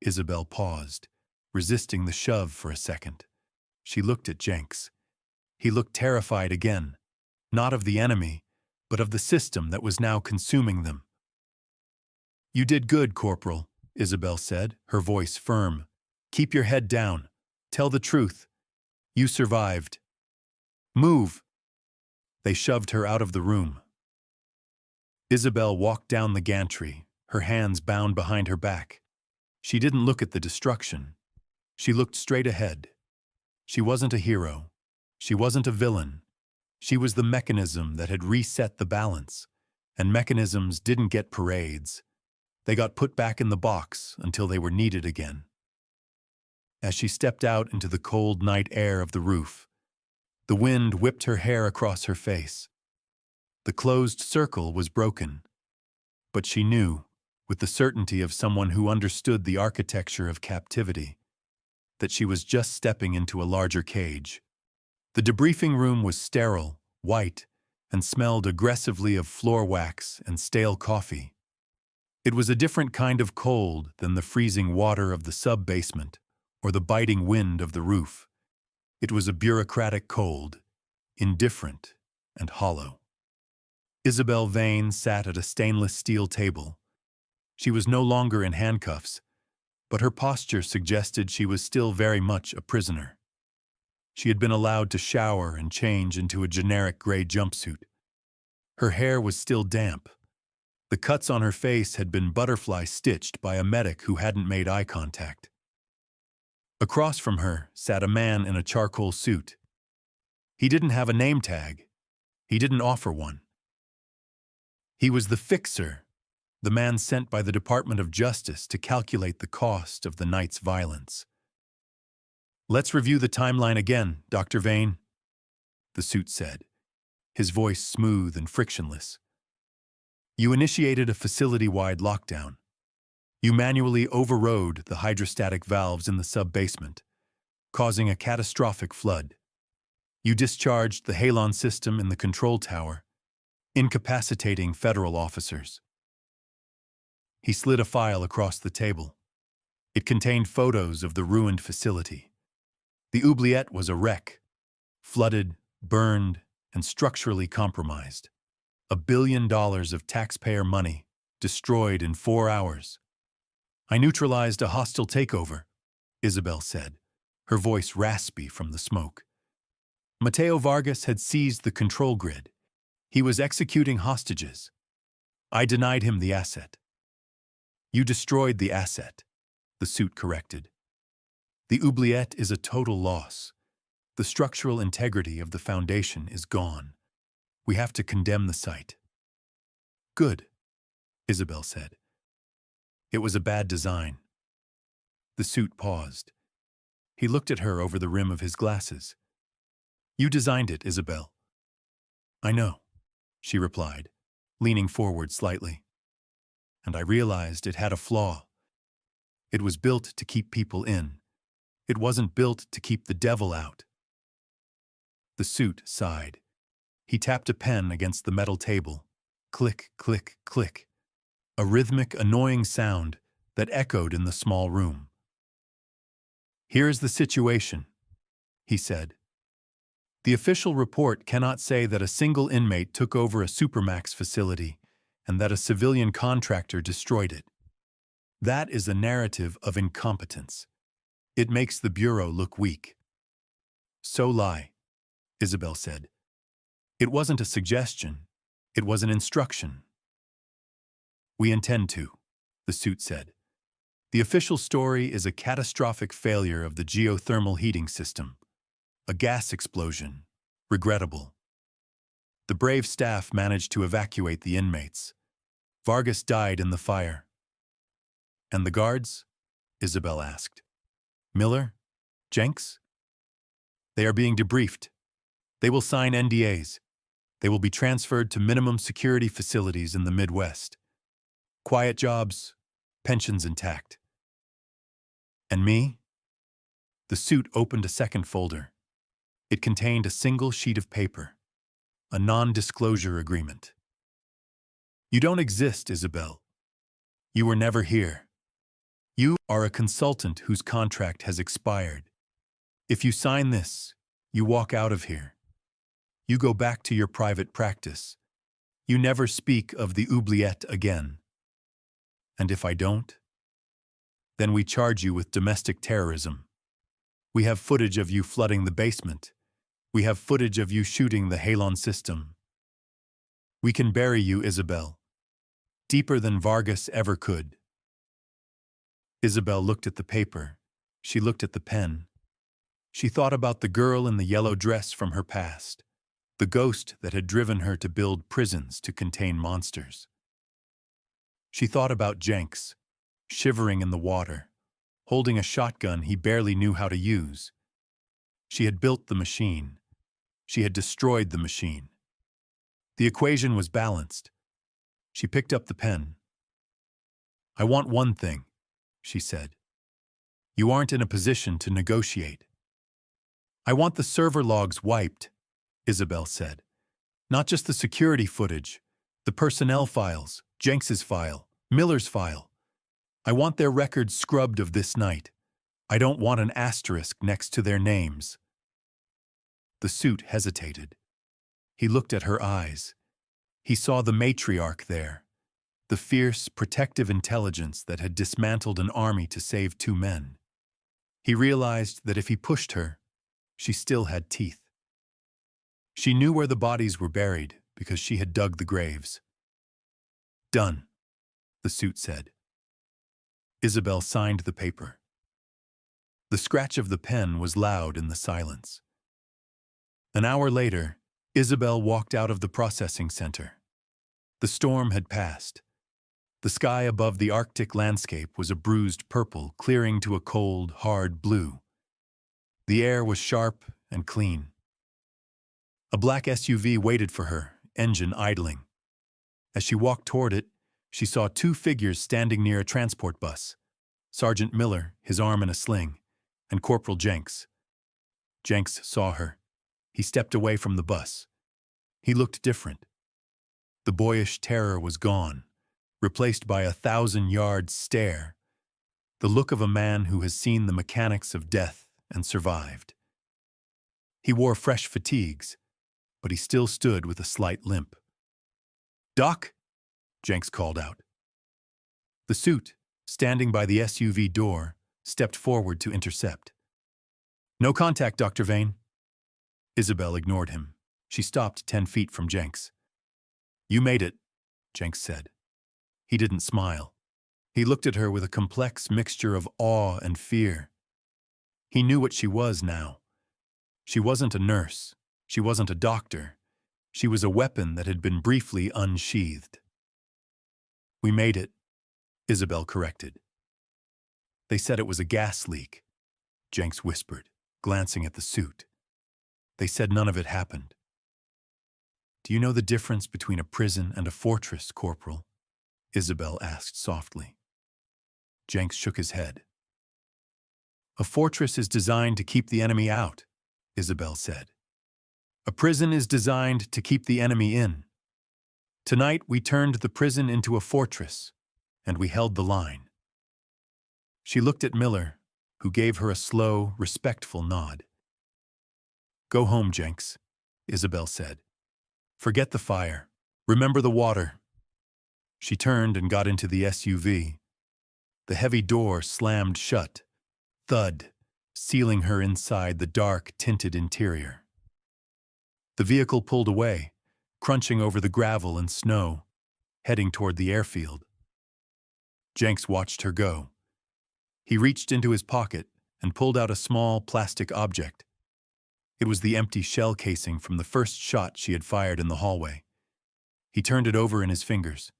Isabel paused, resisting the shove for a second. She looked at Jenks. He looked terrified again, not of the enemy, but of the system that was now consuming them. "You did good, Corporal," Isabel said, her voice firm. "Keep your head down. Tell the truth. You survived. Move." They shoved her out of the room. Isabel walked down the gantry, her hands bound behind her back. She didn't look at the destruction. She looked straight ahead. She wasn't a hero. She wasn't a villain. She was the mechanism that had reset the balance, and mechanisms didn't get parades. They got put back in the box until they were needed again. As she stepped out into the cold night air of the roof, the wind whipped her hair across her face. The closed circle was broken, but she knew, with the certainty of someone who understood the architecture of captivity, that she was just stepping into a larger cage. The debriefing room was sterile, white, and smelled aggressively of floor wax and stale coffee. It was a different kind of cold than the freezing water of the sub-basement or the biting wind of the roof. It was a bureaucratic cold, indifferent and hollow. Isabel Vane sat at a stainless steel table. She was no longer in handcuffs, but her posture suggested she was still very much a prisoner. She had been allowed to shower and change into a generic gray jumpsuit. Her hair was still damp. The cuts on her face had been butterfly-stitched by a medic who hadn't made eye contact. Across from her sat a man in a charcoal suit. He didn't have a name tag. He didn't offer one. He was the fixer, the man sent by the Department of Justice to calculate the cost of the night's violence. "Let's review the timeline again, Dr. Vane," the suit said, his voice smooth and frictionless. "You initiated a facility-wide lockdown. You manually overrode the hydrostatic valves in the sub-basement, causing a catastrophic flood. You discharged the halon system in the control tower, incapacitating federal officers." He slid a file across the table. It contained photos of the ruined facility, The oubliette was a wreck, flooded, burned, and structurally compromised. $1 billion of taxpayer money destroyed in 4 hours. I neutralized a hostile takeover, Isabel said, her voice raspy from the smoke. Mateo Vargas had seized the control grid. He was executing hostages. I denied him the asset. You destroyed the asset, the suit corrected. The oubliette is a total loss. The structural integrity of the foundation is gone. We have to condemn the site. Good, Isabel said. It was a bad design. The suit paused. He looked at her over the rim of his glasses. You designed it, Isabel. I know, she replied, leaning forward slightly. And I realized it had a flaw. It was built to keep people in. It wasn't built to keep the devil out. The suit sighed. He tapped a pen against the metal table. Click, click, click. A rhythmic, annoying sound that echoed in the small room. Here's the situation, he said. The official report cannot say that a single inmate took over a supermax facility and that a civilian contractor destroyed it. That is a narrative of incompetence. It makes the Bureau look weak. So lie, Isabel said. It wasn't a suggestion. It was an instruction. We intend to, the suit said. The official story is a catastrophic failure of the geothermal heating system. A gas explosion. Regrettable. The brave staff managed to evacuate the inmates. Vargas died in the fire. And the guards? Isabel asked. Miller? Jenks? They are being debriefed. They will sign NDAs. They will be transferred to minimum security facilities in the Midwest. Quiet jobs, pensions intact. And me? The suit opened a second folder. It contained a single sheet of paper, a non-disclosure agreement. You don't exist, Isabel. You were never here. You are a consultant whose contract has expired. If you sign this, you walk out of here. You go back to your private practice. You never speak of the oubliette again. And if I don't? Then we charge you with domestic terrorism. We have footage of you flooding the basement. We have footage of you shooting the halon system. We can bury you, Isabel, deeper than Vargas ever could. Isabel looked at the paper. She looked at the pen. She thought about the girl in the yellow dress from her past, the ghost that had driven her to build prisons to contain monsters. She thought about Jenks, shivering in the water, holding a shotgun he barely knew how to use. She had built the machine. She had destroyed the machine. The equation was balanced. She picked up the pen. I want one thing, she said. You aren't in a position to negotiate. I want the server logs wiped, Isabel said. Not just the security footage, the personnel files, Jenks's file, Miller's file. I want their records scrubbed of this night. I don't want an asterisk next to their names. The suit hesitated. He looked at her eyes. He saw the matriarch there, the fierce, protective intelligence that had dismantled an army to save 2 men. He realized that if he pushed her, she still had teeth. She knew where the bodies were buried because she had dug the graves. Done, the suit said. Isabel signed the paper. The scratch of the pen was loud in the silence. An hour later, Isabel walked out of the processing center. The storm had passed. The sky above the Arctic landscape was a bruised purple clearing to a cold, hard blue. The air was sharp and clean. A black SUV waited for her, engine idling. As she walked toward it, she saw 2 figures standing near a transport bus. Sergeant Miller, his arm in a sling, and Corporal Jenks. Jenks saw her. He stepped away from the bus. He looked different. The boyish terror was gone, replaced by a 1,000-yard stare, the look of a man who has seen the mechanics of death and survived. He wore fresh fatigues, but he still stood with a slight limp. "Doc?" Jenks called out. The suit, standing by the SUV door, stepped forward to intercept. "No contact, Dr. Vane." Isabel ignored him. She stopped 10 feet from Jenks. "You made it," Jenks said. He didn't smile. He looked at her with a complex mixture of awe and fear. He knew what she was now. She wasn't a nurse. She wasn't a doctor. She was a weapon that had been briefly unsheathed. "We made it," Isabel corrected. "They said it was a gas leak," Jenks whispered, glancing at the suit. "They said none of it happened." "Do you know the difference between a prison and a fortress, Corporal?" Isabel asked softly. Jenks shook his head. "A fortress is designed to keep the enemy out," Isabel said. "A prison is designed to keep the enemy in. Tonight we turned the prison into a fortress, and we held the line." She looked at Miller, who gave her a slow, respectful nod. "Go home, Jenks," Isabel said. "Forget the fire. Remember the water." She turned and got into the SUV. The heavy door slammed shut, thud, sealing her inside the dark, tinted interior. The vehicle pulled away, crunching over the gravel and snow, heading toward the airfield. Jenks watched her go. He reached into his pocket and pulled out a small plastic object. It was the empty shell casing from the first shot she had fired in the hallway. He turned it over in his fingers.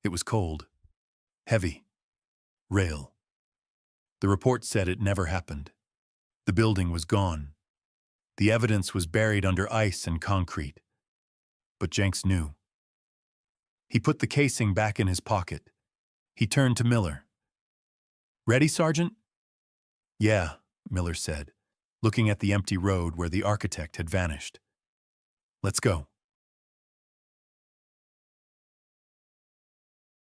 It was cold, heavy, real. The report said it never happened. The building was gone. The evidence was buried under ice and concrete. But Jenks knew. He put the casing back in his pocket. He turned to Miller. "Ready, Sergeant?" "Yeah," Miller said, looking at the empty road where the architect had vanished. "Let's go."